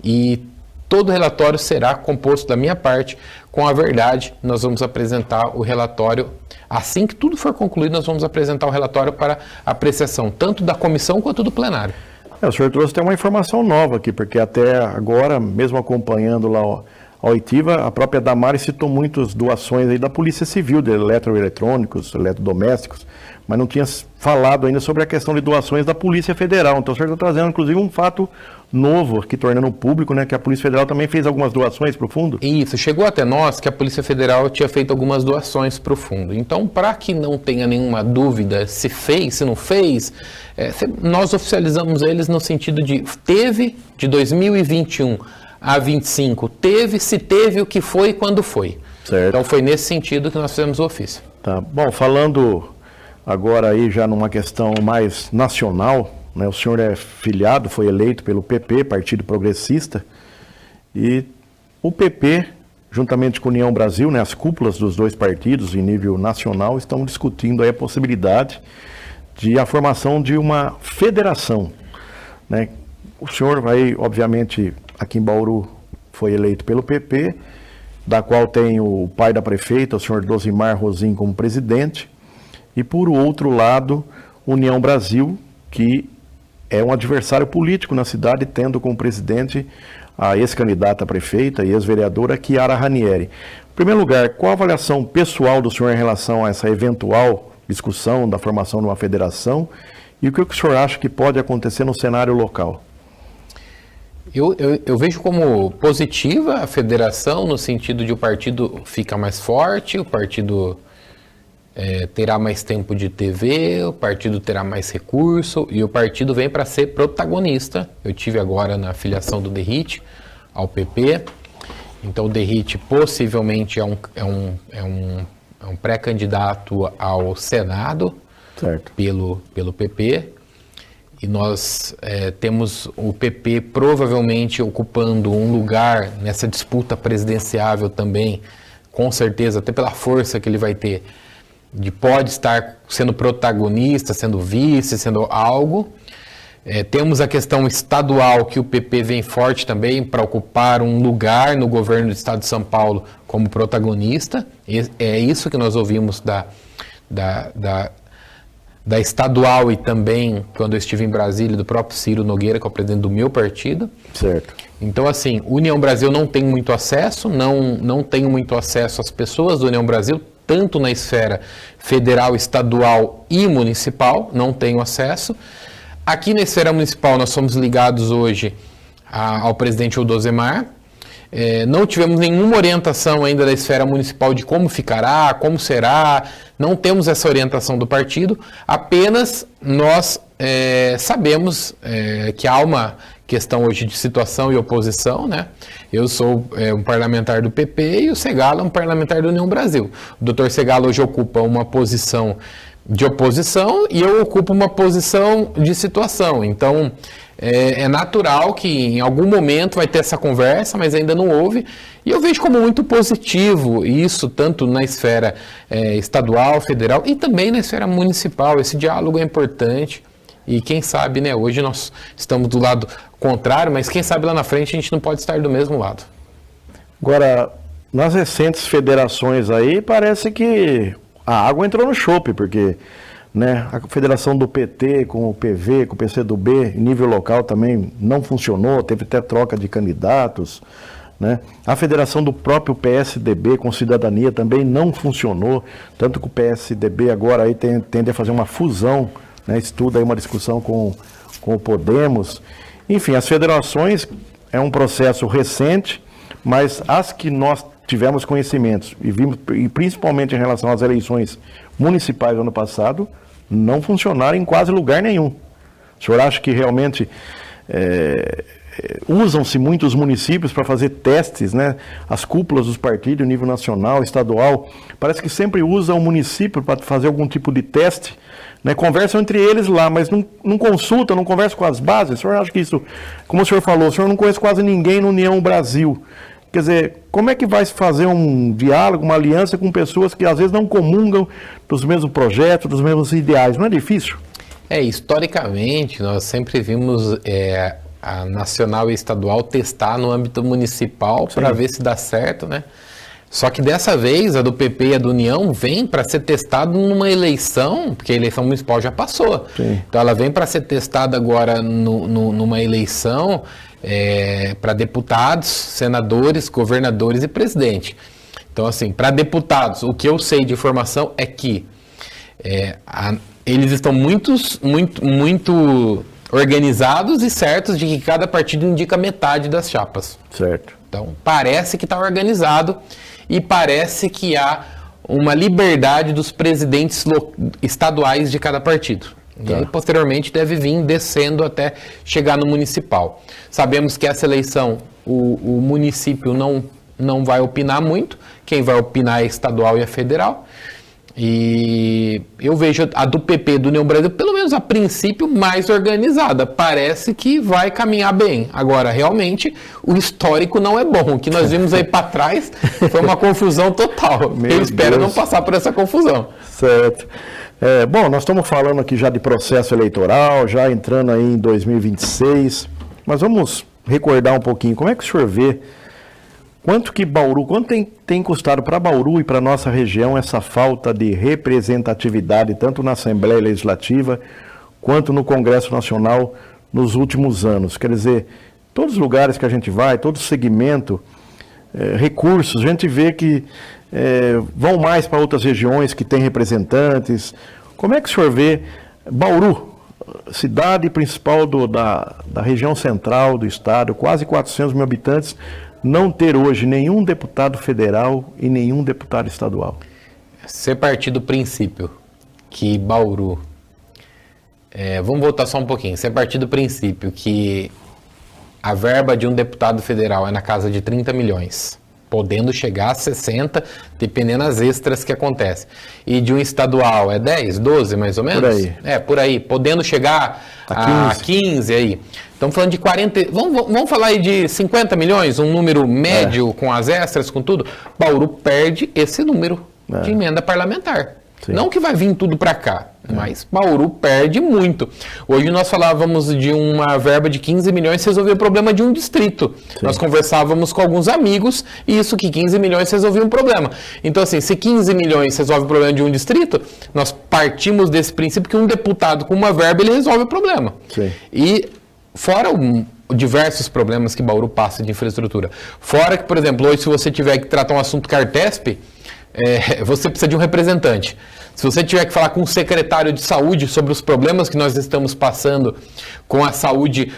e todo o relatório será composto da minha parte com a verdade. Nós vamos apresentar o relatório, assim que tudo for concluído, nós vamos apresentar o relatório para apreciação, tanto da comissão quanto do plenário. O senhor trouxe até uma informação nova aqui, porque até agora, mesmo acompanhando lá a oitiva, a própria Damares citou muitas doações aí da Polícia Civil, de eletroeletrônicos, eletrodomésticos, mas não tinha falado ainda sobre a questão de doações da Polícia Federal. Então o senhor está trazendo, inclusive, um fato novo aqui, tornando público, né, que a Polícia Federal também fez algumas doações para o fundo? Isso, chegou até nós que a Polícia Federal tinha feito algumas doações para o fundo. Então, para que não tenha nenhuma dúvida se fez, se não fez, nós oficializamos eles no sentido de teve de 2021 a 25, se teve, o que foi e quando foi. Certo. Então foi nesse sentido que nós fizemos o ofício. Tá. Bom, falando agora aí já numa questão mais nacional, né, o senhor é filiado, foi eleito pelo PP, Partido Progressista, e o PP, juntamente com a União Brasil, né, as cúpulas dos dois partidos em nível nacional, estão discutindo aí a possibilidade de a formação de uma federação, né? O senhor vai, obviamente, aqui em Bauru foi eleito pelo PP, da qual tem o pai da prefeita, o senhor Dosimar Rosim, como presidente, e por outro lado, União Brasil, que é um adversário político na cidade, tendo como presidente a ex-candidata a prefeita e ex-vereadora Chiara Ranieri. Em primeiro lugar, qual a avaliação pessoal do senhor em relação a essa eventual discussão da formação de uma federação, e o que o senhor acha que pode acontecer no cenário local? Eu vejo como positiva a federação, no sentido de o partido fica mais forte, o partido terá mais tempo de TV, o partido terá mais recurso e o partido vem para ser protagonista. Eu tive agora na filiação do Derrite ao PP, então o Derrite possivelmente é um pré-candidato ao Senado, certo, pelo PP, e nós temos o PP provavelmente ocupando um lugar nessa disputa presidenciável também, com certeza, até pela força que ele vai ter, pode estar sendo protagonista, sendo vice, sendo algo. Temos a questão estadual, que o PP vem forte também para ocupar um lugar no governo do estado de São Paulo como protagonista. É isso que nós ouvimos da estadual e também, quando eu estive em Brasília, do próprio Ciro Nogueira, que é o presidente do meu partido. Certo. Então, assim, União Brasil não tem muito acesso, não tenho muito acesso às pessoas do União Brasil, tanto na esfera federal, estadual e municipal, não tenho acesso. Aqui na esfera municipal nós somos ligados hoje ao presidente Eudozemar. Não tivemos nenhuma orientação ainda da esfera municipal de como ficará, como será, não temos essa orientação do partido, apenas nós sabemos que há uma questão hoje de situação e oposição, né? Eu sou um parlamentar do PP e o Segalo é um parlamentar da União Brasil. O doutor Segalo hoje ocupa uma posição de oposição e eu ocupo uma posição de situação. Então, é natural que em algum momento vai ter essa conversa, mas ainda não houve. E eu vejo como muito positivo isso, tanto na esfera estadual, federal e também na esfera municipal. Esse diálogo é importante. E quem sabe, né, hoje nós estamos do lado contrário, mas quem sabe lá na frente a gente não pode estar do mesmo lado. Agora, nas recentes federações aí, parece que a água entrou no chope, porque, né, a federação do PT com o PV, com o PCdoB, em nível local também não funcionou, teve até troca de candidatos, né? A federação do próprio PSDB com Cidadania também não funcionou, tanto que o PSDB agora aí tende a fazer uma fusão, né, estuda aí uma discussão com o Podemos. Enfim, as federações é um processo recente, mas as que nós tivemos conhecimentos e vimos, e principalmente em relação às eleições municipais do ano passado, não funcionaram em quase lugar nenhum. O senhor acha que realmente usam-se muitos municípios para fazer testes, né? As cúpulas dos partidos, nível nacional, estadual, parece que sempre usam o município para fazer algum tipo de teste, né? Conversam entre eles lá, mas não consultam, não conversam com as bases. O senhor acha que isso, como o senhor falou, o senhor não conhece quase ninguém no União Brasil. Quer dizer, como é que vai se fazer um diálogo, uma aliança com pessoas que às vezes não comungam dos mesmos projetos, dos mesmos ideais? Não é difícil? Historicamente, nós sempre vimos a nacional e estadual testar no âmbito municipal para ver se dá certo, né? Só que dessa vez, a do PP e a do União vem para ser testada numa eleição, porque a eleição municipal já passou. Sim. Então ela vem para ser testada agora numa eleição para deputados, senadores, governadores e presidente. Então, assim, para deputados, o que eu sei de informação é que eles estão muito organizados e certos de que cada partido indica metade das chapas. Certo. Então, parece que está organizado e parece que há uma liberdade dos presidentes estaduais de cada partido. Tá. E aí, posteriormente, deve vir descendo até chegar no municipal. Sabemos que essa eleição, o município não vai opinar muito, quem vai opinar é estadual e a federal. E eu vejo a do PP, do União Brasil, pelo menos a princípio, mais organizada. Parece que vai caminhar bem. Agora, realmente, o histórico não é bom. O que nós vimos aí para trás foi uma confusão total. Eu espero não passar por essa confusão. Certo. Bom, nós estamos falando aqui já de processo eleitoral, já entrando aí em 2026, mas vamos recordar um pouquinho. Como é que o senhor vê quanto tem custado para Bauru e para a nossa região essa falta de representatividade, tanto na Assembleia Legislativa quanto no Congresso Nacional nos últimos anos? Quer dizer, todos os lugares que a gente vai, todo segmento, recursos, a gente vê que vão mais para outras regiões que têm representantes. Como é que o senhor vê Bauru, cidade principal da região central do estado, quase 400 mil habitantes, não ter hoje nenhum deputado federal e nenhum deputado estadual? Você partir do princípio que Bauru... vamos voltar só um pouquinho. Você partir do princípio que a verba de um deputado federal é na casa de 30 milhões, podendo chegar a 60, dependendo das extras que acontecem. E de um estadual é 10, 12 mais ou menos? Por aí. Por aí. Podendo chegar a 15 aí. Estamos falando de 40... Vamos falar aí de 50 milhões, um número médio com as extras, com tudo. Bauru perde esse número de emenda parlamentar. Sim. Não que vai vir tudo para cá, mas Bauru perde muito. Hoje nós falávamos de uma verba de 15 milhões resolver o problema de um distrito. Sim. Nós conversávamos com alguns amigos e isso que 15 milhões resolvia um problema. Então assim, se 15 milhões resolve o problema de um distrito, nós partimos desse princípio que um deputado com uma verba ele resolve o problema. Sim. E fora diversos problemas que Bauru passa de infraestrutura. Fora que, por exemplo, hoje se você tiver que tratar um assunto Cartesp, você precisa de um representante. Se você tiver que falar com um secretário de saúde sobre os problemas que nós estamos passando com a saúde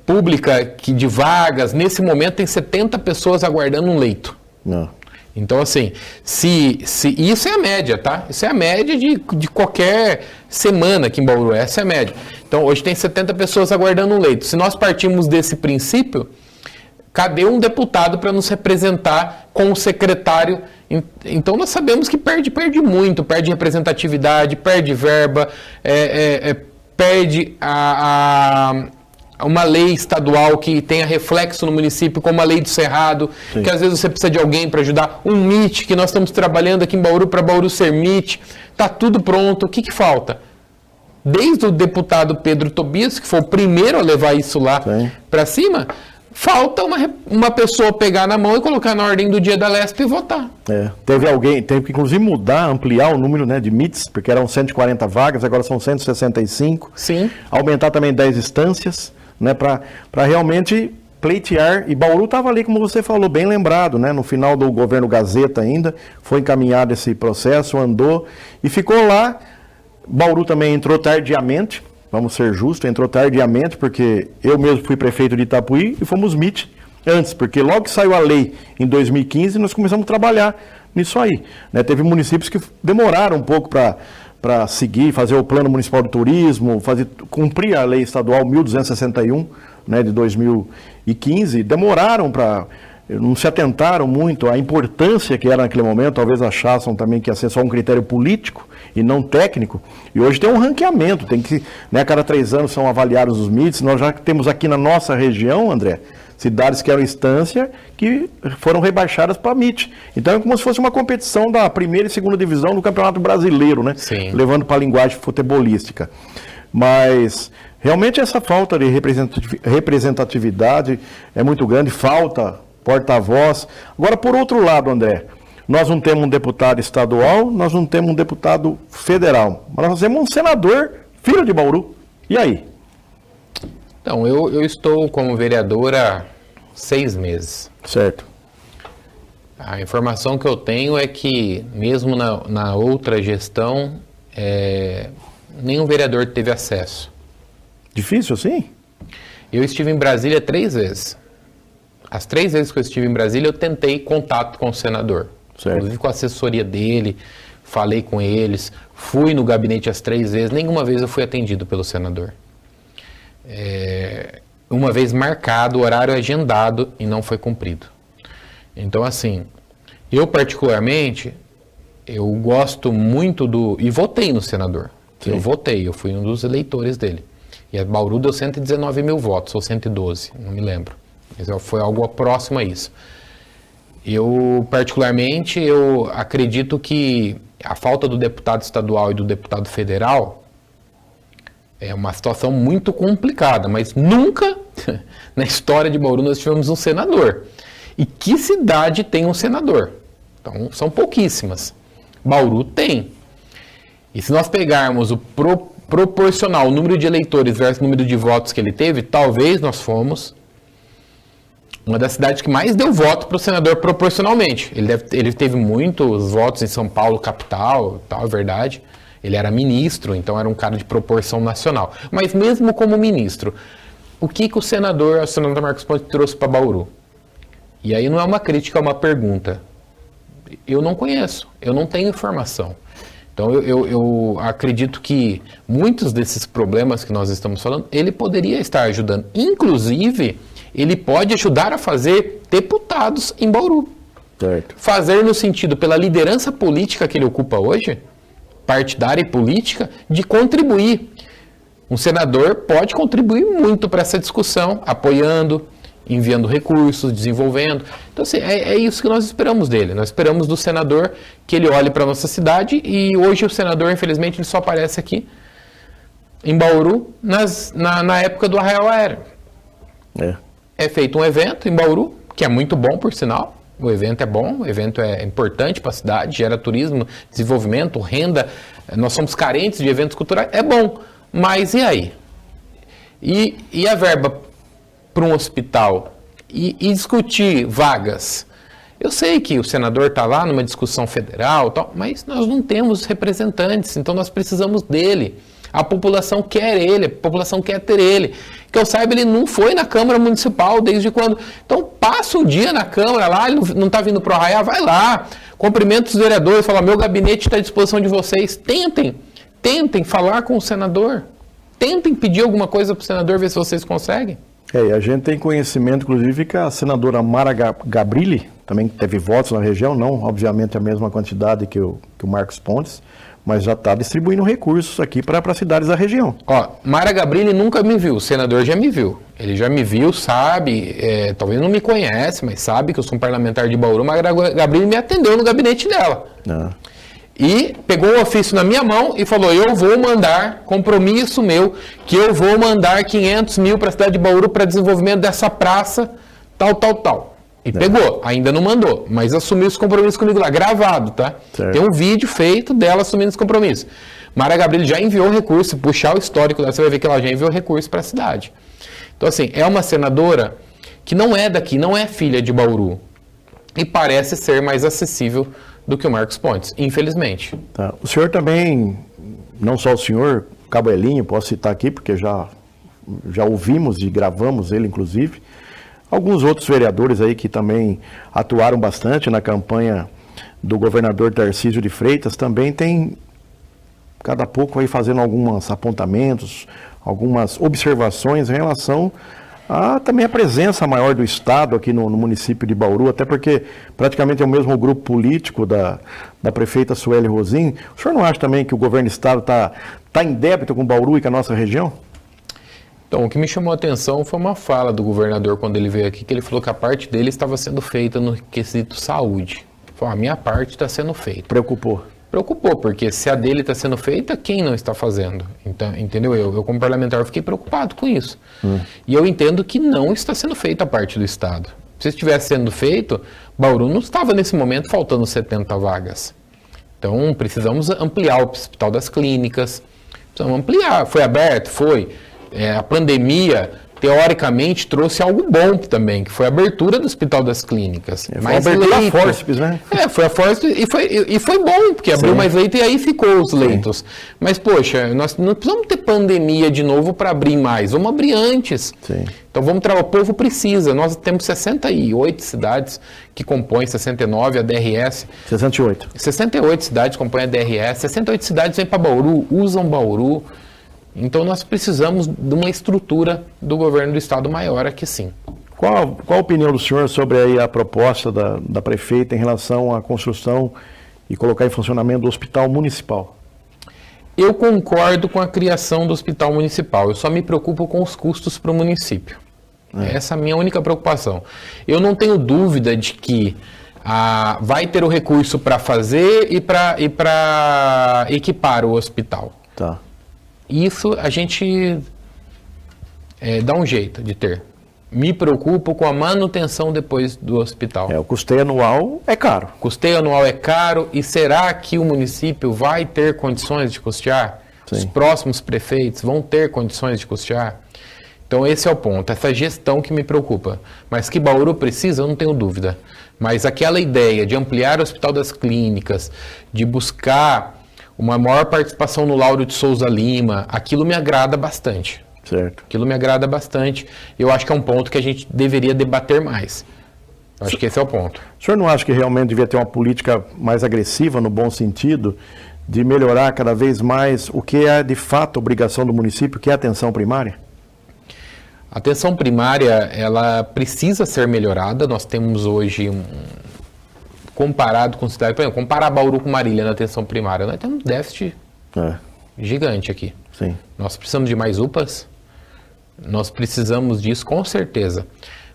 pública, que de vagas, nesse momento tem 70 pessoas aguardando um leito. Não. Então, assim, se isso é a média, tá? Isso é a média de qualquer semana aqui em Bauru, essa é a média. Então, hoje tem 70 pessoas aguardando um leito. Se nós partimos desse princípio, cadê um deputado para nos representar com o secretário? Então nós sabemos que perde muito, perde representatividade, perde verba, perde uma lei estadual que tenha reflexo no município, como a lei do Cerrado, sim, que às vezes você precisa de alguém para ajudar, um MIT, que nós estamos trabalhando aqui em Bauru para Bauru ser MIT, está tudo pronto, o que falta? Desde o deputado Pedro Tobias, que foi o primeiro a levar isso lá para cima, falta uma pessoa pegar na mão e colocar na ordem do dia da LESP e votar. Teve que inclusive ampliar o número, né, de MITs, porque eram 140 vagas, agora são 165. Sim. Aumentar também 10 instâncias, né, para realmente pleitear. E Bauru estava ali, como você falou, bem lembrado, né, no final do governo Gazeta ainda, foi encaminhado esse processo, andou e ficou lá. Bauru também entrou tardiamente. Vamos ser justos, entrou tardiamente, porque eu mesmo fui prefeito de Itapuí e fomos MIT antes, porque logo que saiu a lei em 2015, nós começamos a trabalhar nisso aí. Né? Teve municípios que demoraram um pouco para seguir, fazer o plano municipal de turismo, cumprir a lei estadual 1261, né, de 2015, demoraram para... não se atentaram muito à importância que era naquele momento, talvez achassem também que ia ser só um critério político e não técnico, e hoje tem um ranqueamento, tem que, né, a cada 3 anos são avaliados os MITs, nós já temos aqui na nossa região, André, cidades que eram instância que foram rebaixadas para MIT, então é como se fosse uma competição da primeira e segunda divisão do Campeonato Brasileiro, né? Sim. Levando para a linguagem futebolística, mas... realmente essa falta de representatividade é muito grande, falta porta-voz. Agora, por outro lado, André, nós não temos um deputado estadual, nós não temos um deputado federal, mas nós temos um senador, filho de Bauru. E aí? Então, eu estou como vereador há 6 meses. Certo. A informação que eu tenho é que, mesmo na outra gestão, nenhum vereador teve acesso. Difícil assim? Eu estive em Brasília 3 vezes. As 3 vezes que eu estive em Brasília, eu tentei contato com o senador. Certo. Inclusive com a assessoria dele, falei com eles, fui no gabinete as 3 vezes, nenhuma vez eu fui atendido pelo senador. Uma vez marcado, horário agendado e não foi cumprido. Então, assim, eu particularmente, eu gosto muito e votei no senador. Sim. Eu fui um dos eleitores dele. E a Bauru deu 119 mil votos, ou 112, não me lembro. Mas foi algo próximo a isso. Eu, particularmente, eu acredito que a falta do deputado estadual e do deputado federal é uma situação muito complicada, mas nunca na história de Bauru nós tivemos um senador. E que cidade tem um senador? Então, são pouquíssimas. Bauru tem. E se nós pegarmos o proporcional, o número de eleitores versus o número de votos que ele teve, talvez nós fomos uma das cidades que mais deu voto para o senador proporcionalmente. Ele teve muitos votos em São Paulo, capital, tal, é verdade. Ele era ministro, então era um cara de proporção nacional. Mas mesmo como ministro, o que o senador Marcos Pontes trouxe para Bauru? E aí não é uma crítica, é uma pergunta. Eu não conheço, eu não tenho informação. Então eu acredito que muitos desses problemas que nós estamos falando, ele poderia estar ajudando. Inclusive, ele pode ajudar a fazer deputados em Bauru. Certo. Fazer no sentido, pela liderança política que ele ocupa hoje, partidária e política, de contribuir. Um senador pode contribuir muito para essa discussão, apoiando, enviando recursos, desenvolvendo. Então, assim, é isso que nós esperamos dele. Nós esperamos do senador que ele olhe para a nossa cidade, e hoje o senador, infelizmente, ele só aparece aqui em Bauru na época do Arraial Aéreo. É feito um evento em Bauru, que é muito bom, por sinal. O evento é bom, o evento é importante para a cidade, gera turismo, desenvolvimento, renda. Nós somos carentes de eventos culturais, é bom. Mas e aí? E a verba para um hospital? E discutir vagas? Eu sei que o senador está lá numa discussão federal, tal, mas nós não temos representantes, então nós precisamos dele. A população quer ele, a população quer ter ele. Que eu saiba, ele não foi na Câmara Municipal desde quando. Então passa um dia na Câmara lá, ele não está vindo para o Arraial, vai lá, cumprimenta os vereadores, fala, meu gabinete está à disposição de vocês. Tentem falar com o senador. Tentem pedir alguma coisa para o senador, ver se vocês conseguem. E a gente tem conhecimento, inclusive, que a senadora Mara Gabrilli, também teve votos na região, não, obviamente, a mesma quantidade que o Marcos Pontes, mas já está distribuindo recursos aqui para cidades da região. Mara Gabrilli nunca me viu, o senador já me viu. Ele já me viu, sabe, talvez não me conhece, mas sabe que eu sou um parlamentar de Bauru. Mara Gabrilli me atendeu no gabinete dela. E pegou um ofício na minha mão e falou, eu vou mandar, compromisso meu, que eu vou mandar 500 mil para a cidade de Bauru para desenvolvimento dessa praça, tal. E pegou, ainda não mandou, mas assumiu esse compromisso comigo lá, gravado, tá? Certo. Tem um vídeo feito dela assumindo esse compromisso. Mara Gabrilli já enviou recurso, puxar o histórico dela, você vai ver que ela já enviou recurso para a cidade. Então, assim, é uma senadora que não é daqui, não é filha de Bauru, e parece ser mais acessível do que o Marcos Pontes, infelizmente. Tá. O senhor também, não só o senhor, Cabo Elinho, posso citar aqui, porque já ouvimos e gravamos ele, inclusive, alguns outros vereadores aí que também atuaram bastante na campanha do governador Tarcísio de Freitas, também tem, cada pouco aí fazendo alguns apontamentos, algumas observações em relação também a presença maior do Estado aqui no município de Bauru, até porque praticamente é o mesmo grupo político da prefeita Sueli Rosim. O senhor não acha também que o governo do Estado está em débito com Bauru e com a nossa região? Então, o que me chamou a atenção foi uma fala do governador quando ele veio aqui, que ele falou que a parte dele estava sendo feita no quesito saúde. Falou, a minha parte está sendo feita. Preocupou, porque se a dele está sendo feita, quem não está fazendo? Então, entendeu? Eu como parlamentar, fiquei preocupado com isso. E eu entendo que não está sendo feita a parte do Estado. Se estivesse sendo feito, Bauru não estava nesse momento faltando 70 vagas. Então, precisamos ampliar o Hospital das Clínicas, precisamos ampliar. Foi aberto? Foi. A pandemia, teoricamente, trouxe algo bom também, que foi a abertura do Hospital das Clínicas. Foi a abertura da Fórceps, né? Foi a Fórceps e foi bom, porque abriu mais leito e aí ficou os leitos. Sim. Mas, poxa, nós não precisamos ter pandemia de novo para abrir mais, vamos abrir antes. Sim. Então vamos trabalhar, o povo precisa. Nós temos 68 cidades que compõem 69 a DRS. 68. 68 cidades compõem a DRS, 68 cidades vêm para Bauru, usam Bauru. Então nós precisamos de uma estrutura do governo do estado maior aqui, sim. Qual a opinião do senhor sobre aí a proposta da prefeita em relação à construção e colocar em funcionamento do hospital municipal? Eu concordo com a criação do hospital municipal, eu só me preocupo com os custos para o município. Essa é a minha única preocupação. Eu não tenho dúvida de que vai ter o recurso para fazer e para equipar o hospital. Tá. Isso a gente dá um jeito de ter. Me preocupo com a manutenção depois do hospital. O custeio anual é caro. Custeio anual é caro e será que o município vai ter condições de custear? Sim. Os próximos prefeitos vão ter condições de custear? Então esse é o ponto, essa gestão que me preocupa. Mas que Bauru precisa, eu não tenho dúvida. Mas aquela ideia de ampliar o Hospital das Clínicas, de buscar uma maior participação no Lauro de Souza Lima, aquilo me agrada bastante. Certo. Aquilo me agrada bastante. Eu acho que é um ponto que a gente deveria debater mais. Eu acho que esse é o ponto. O senhor não acha que realmente devia ter uma política mais agressiva, no bom sentido, de melhorar cada vez mais o que é de fato obrigação do município, que é a atenção primária? A atenção primária, ela precisa ser melhorada. Nós temos hoje, comparado com cidade, por exemplo, comparar Bauru com Marília na atenção primária, nós temos um déficit gigante aqui. Sim. Nós precisamos de mais UPAs, nós precisamos disso com certeza.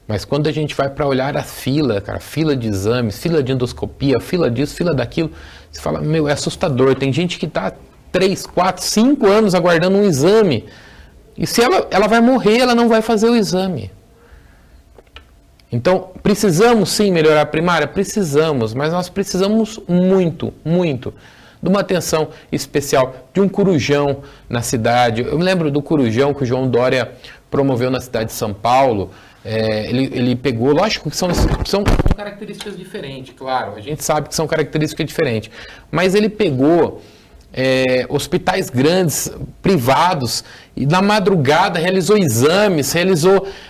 Mas quando a gente vai para olhar a fila, cara, fila de exames, fila de endoscopia, fila disso, fila daquilo, você fala, meu, é assustador. Tem gente que está 3, 4, 5 anos aguardando um exame. E se ela vai morrer, ela não vai fazer o exame. Então, precisamos sim melhorar a primária? Precisamos, mas nós precisamos muito, muito de uma atenção especial, de um corujão na cidade. Eu me lembro do corujão que o João Dória promoveu na cidade de São Paulo. Ele pegou, lógico que são características diferentes, claro, a gente sabe que são características diferentes, mas ele pegou hospitais grandes, privados, e na madrugada realizou exames,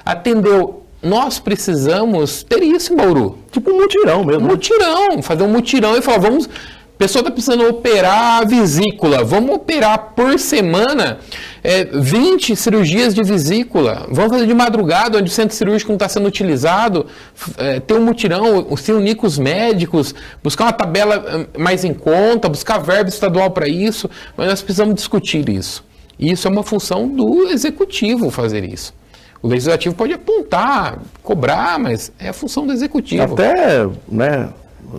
atendeu. Nós precisamos ter isso em Bauru. Tipo um mutirão mesmo. Mutirão, fazer um mutirão e falar, vamos... A pessoa está precisando operar a vesícula. Vamos operar por semana 20 cirurgias de vesícula. Vamos fazer de madrugada, onde o centro cirúrgico não está sendo utilizado. Ter um mutirão, se unir com os médicos, buscar uma tabela mais em conta, buscar verba estadual para isso. Mas nós precisamos discutir isso. E isso é uma função do executivo fazer isso. O legislativo pode apontar, cobrar, mas é a função do executivo. Até, né...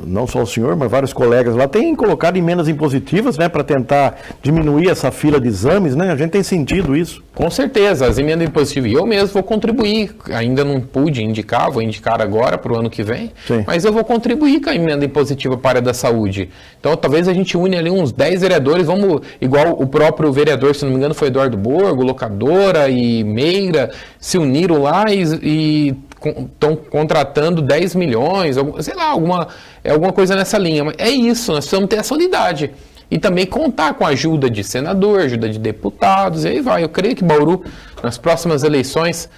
Não só o senhor, mas vários colegas lá têm colocado emendas impositivas, né, para tentar diminuir essa fila de exames, né? A gente tem sentido isso. Com certeza, as emendas impositivas. E eu mesmo vou contribuir. Ainda não pude indicar, vou indicar agora para o ano que vem. Sim. Mas eu vou contribuir com a emenda impositiva para a área da saúde. Então, talvez a gente une ali uns 10 vereadores, vamos, igual o próprio vereador, se não me engano, foi Eduardo Borgo, Locadora e Meira, se uniram lá e estão contratando 10 milhões, sei lá, alguma coisa nessa linha. Mas é isso, nós precisamos ter essa unidade. E também contar com a ajuda de senador, ajuda de deputados, e aí vai. Eu creio que Bauru, nas próximas eleições,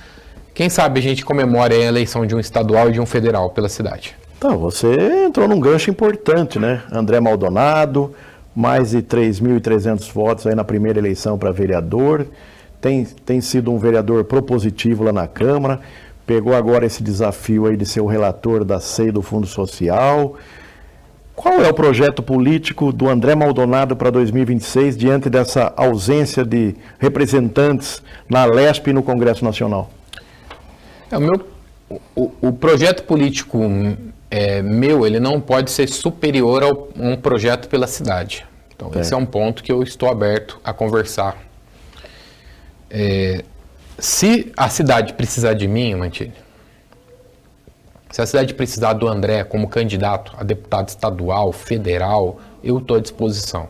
quem sabe a gente comemore a eleição de um estadual e de um federal pela cidade. Então, você entrou num gancho importante, né? André Maldonado, mais de 3.300 votos aí na primeira eleição para vereador, tem sido um vereador propositivo lá na Câmara, pegou agora esse desafio aí de ser o relator da CEI do Fundo Social. Qual é o projeto político do André Maldonado para 2026, diante dessa ausência de representantes na Lesp e no Congresso Nacional? O projeto político meu, ele não pode ser superior a um projeto pela cidade. Então, esse é um ponto que eu estou aberto a conversar. Se a cidade precisar de mim, Mantini, se a cidade precisar do André como candidato a deputado estadual, federal, eu estou à disposição.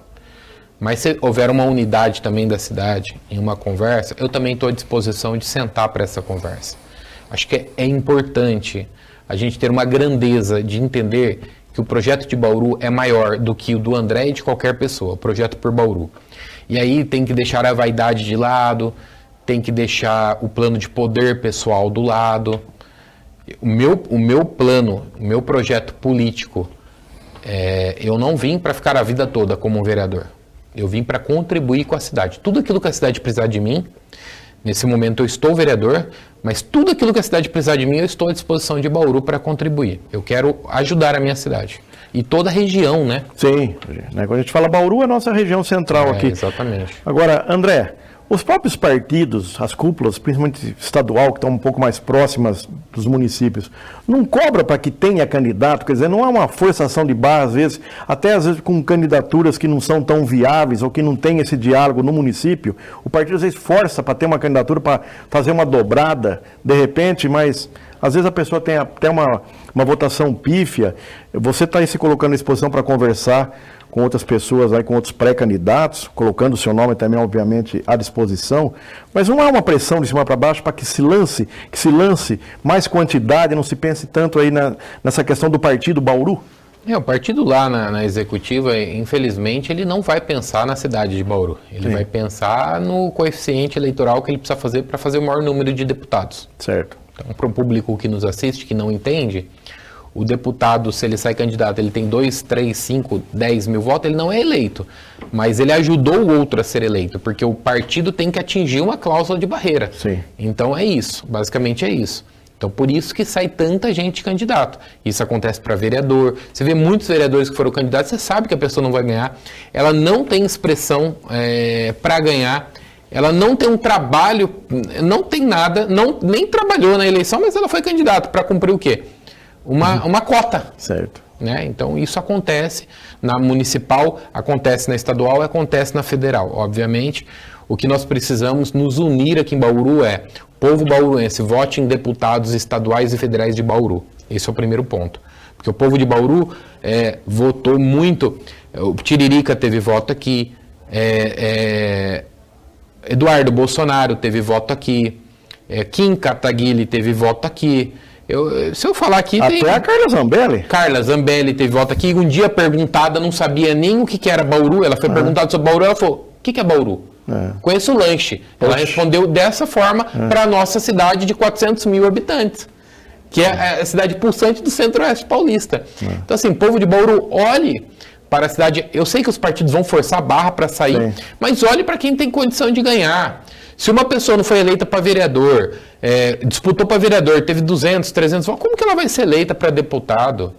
Mas se houver uma unidade também da cidade em uma conversa, eu também estou à disposição de sentar para essa conversa. Acho que é importante a gente ter uma grandeza de entender que o projeto de Bauru é maior do que o do André e de qualquer pessoa, o projeto por Bauru. E aí tem que deixar a vaidade de lado, tem que deixar o plano de poder pessoal do lado. O meu plano, o meu projeto político, eu não vim para ficar a vida toda como um vereador. Eu vim para contribuir com a cidade. Tudo aquilo que a cidade precisar de mim, nesse momento eu estou vereador, mas tudo aquilo que a cidade precisar de mim, eu estou à disposição de Bauru para contribuir. Eu quero ajudar a minha cidade. E toda a região, né? Sim, né? Quando a gente fala Bauru, é a nossa região central aqui. Exatamente. Agora, André, os próprios partidos, as cúpulas, principalmente estadual, que estão um pouco mais próximas dos municípios, não cobra para que tenha candidato, quer dizer, não é uma forçação de barra, às vezes, até às vezes com candidaturas que não são tão viáveis ou que não tem esse diálogo no município, o partido às vezes força para ter uma candidatura, para fazer uma dobrada, de repente, mas às vezes a pessoa tem até uma votação pífia. Você está aí se colocando à disposição para conversar com outras pessoas, aí, com outros pré-candidatos, colocando o seu nome também, obviamente, à disposição, mas não há uma pressão de cima para baixo para que se lance mais quantidade, não se pense tanto aí nessa questão do partido Bauru? O partido lá na executiva, infelizmente, ele não vai pensar na cidade de Bauru. Ele vai pensar no coeficiente eleitoral que ele precisa fazer para fazer o maior número de deputados. Certo. Então, para o público que nos assiste, que não entende, o deputado, se ele sai candidato, ele tem 2, 3, 5, 10 mil votos, ele não é eleito. Mas ele ajudou o outro a ser eleito, porque o partido tem que atingir uma cláusula de barreira. Sim. Então é isso, basicamente é isso. Então por isso que sai tanta gente candidato. Isso acontece para vereador. Você vê muitos vereadores que foram candidatos, você sabe que a pessoa não vai ganhar. Ela não tem expressão para ganhar. Ela não tem um trabalho, não tem nada, nem trabalhou na eleição, mas ela foi candidata para cumprir o quê? Uma cota. Certo. Né? Então isso acontece na municipal, acontece na estadual e acontece na federal. Obviamente, o que nós precisamos nos unir aqui em Bauru é o povo bauruense, vote em deputados estaduais e federais de Bauru. Esse é o primeiro ponto. Porque o povo de Bauru votou muito. O Tiririca teve voto aqui, Eduardo Bolsonaro teve voto aqui, Kim Kataguiri teve voto aqui. Se eu falar aqui... Até a Carla Zambelli. Carla Zambelli teve voto aqui. Um dia perguntada, não sabia nem o que era Bauru. Ela foi perguntada sobre Bauru, ela falou, o que é Bauru? Conheço o lanche. Ela respondeu dessa forma para a nossa cidade de 400 mil habitantes, que é a cidade pulsante do Centro-Oeste paulista. Então, assim, povo de Bauru, olhe para a cidade. Eu sei que os partidos vão forçar a barra para sair, mas olhe para quem tem condição de ganhar. Se uma pessoa não foi eleita para vereador, disputou para vereador, teve 200, 300 votos, como que ela vai ser eleita para deputado?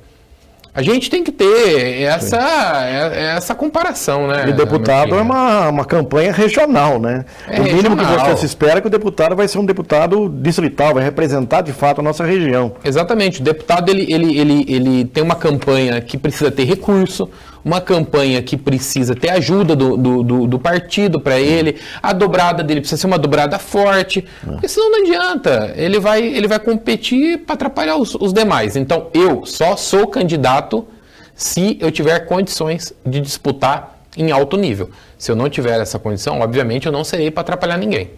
A gente tem que ter essa comparação, né? E deputado é uma campanha regional, né? O mínimo que você se espera é que o deputado vai ser um deputado distrital, vai representar de fato a nossa região. Exatamente. O deputado ele tem uma campanha que precisa ter recurso, uma campanha que precisa ter ajuda do partido para ele, a dobrada dele precisa ser uma dobrada forte, porque senão não adianta, ele vai competir para atrapalhar os demais. Então eu só sou candidato se eu tiver condições de disputar em alto nível. Se eu não tiver essa condição, obviamente eu não serei para atrapalhar ninguém.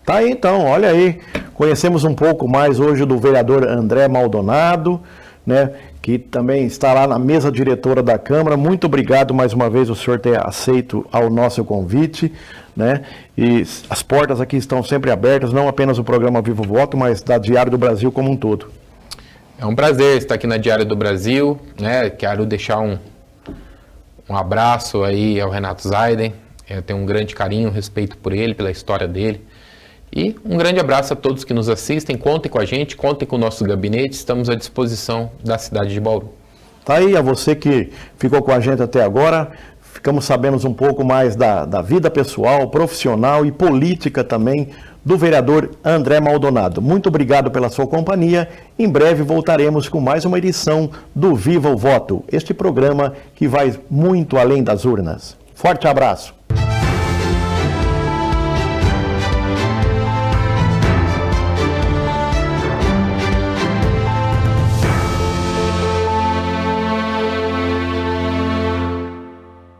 Tá aí então, olha aí, conhecemos um pouco mais hoje do vereador André Maldonado, né, que também está lá na mesa diretora da Câmara. Muito obrigado mais uma vez o senhor ter aceito ao nosso convite, né? E as portas aqui estão sempre abertas, não apenas o programa Vivo Voto, mas da Diário do Brasil como um todo. É um prazer estar aqui na Diário do Brasil, né? Quero deixar um abraço aí ao Renato Zaiden. Eu tenho um grande carinho, respeito por ele, pela história dele. E um grande abraço a todos que nos assistem, contem com a gente, contem com o nosso gabinete, estamos à disposição da cidade de Bauru. Tá aí, a você que ficou com a gente até agora, ficamos sabendo um pouco mais da vida pessoal, profissional e política também do vereador André Maldonado. Muito obrigado pela sua companhia, em breve voltaremos com mais uma edição do Viva o Voto, este programa que vai muito além das urnas. Forte abraço!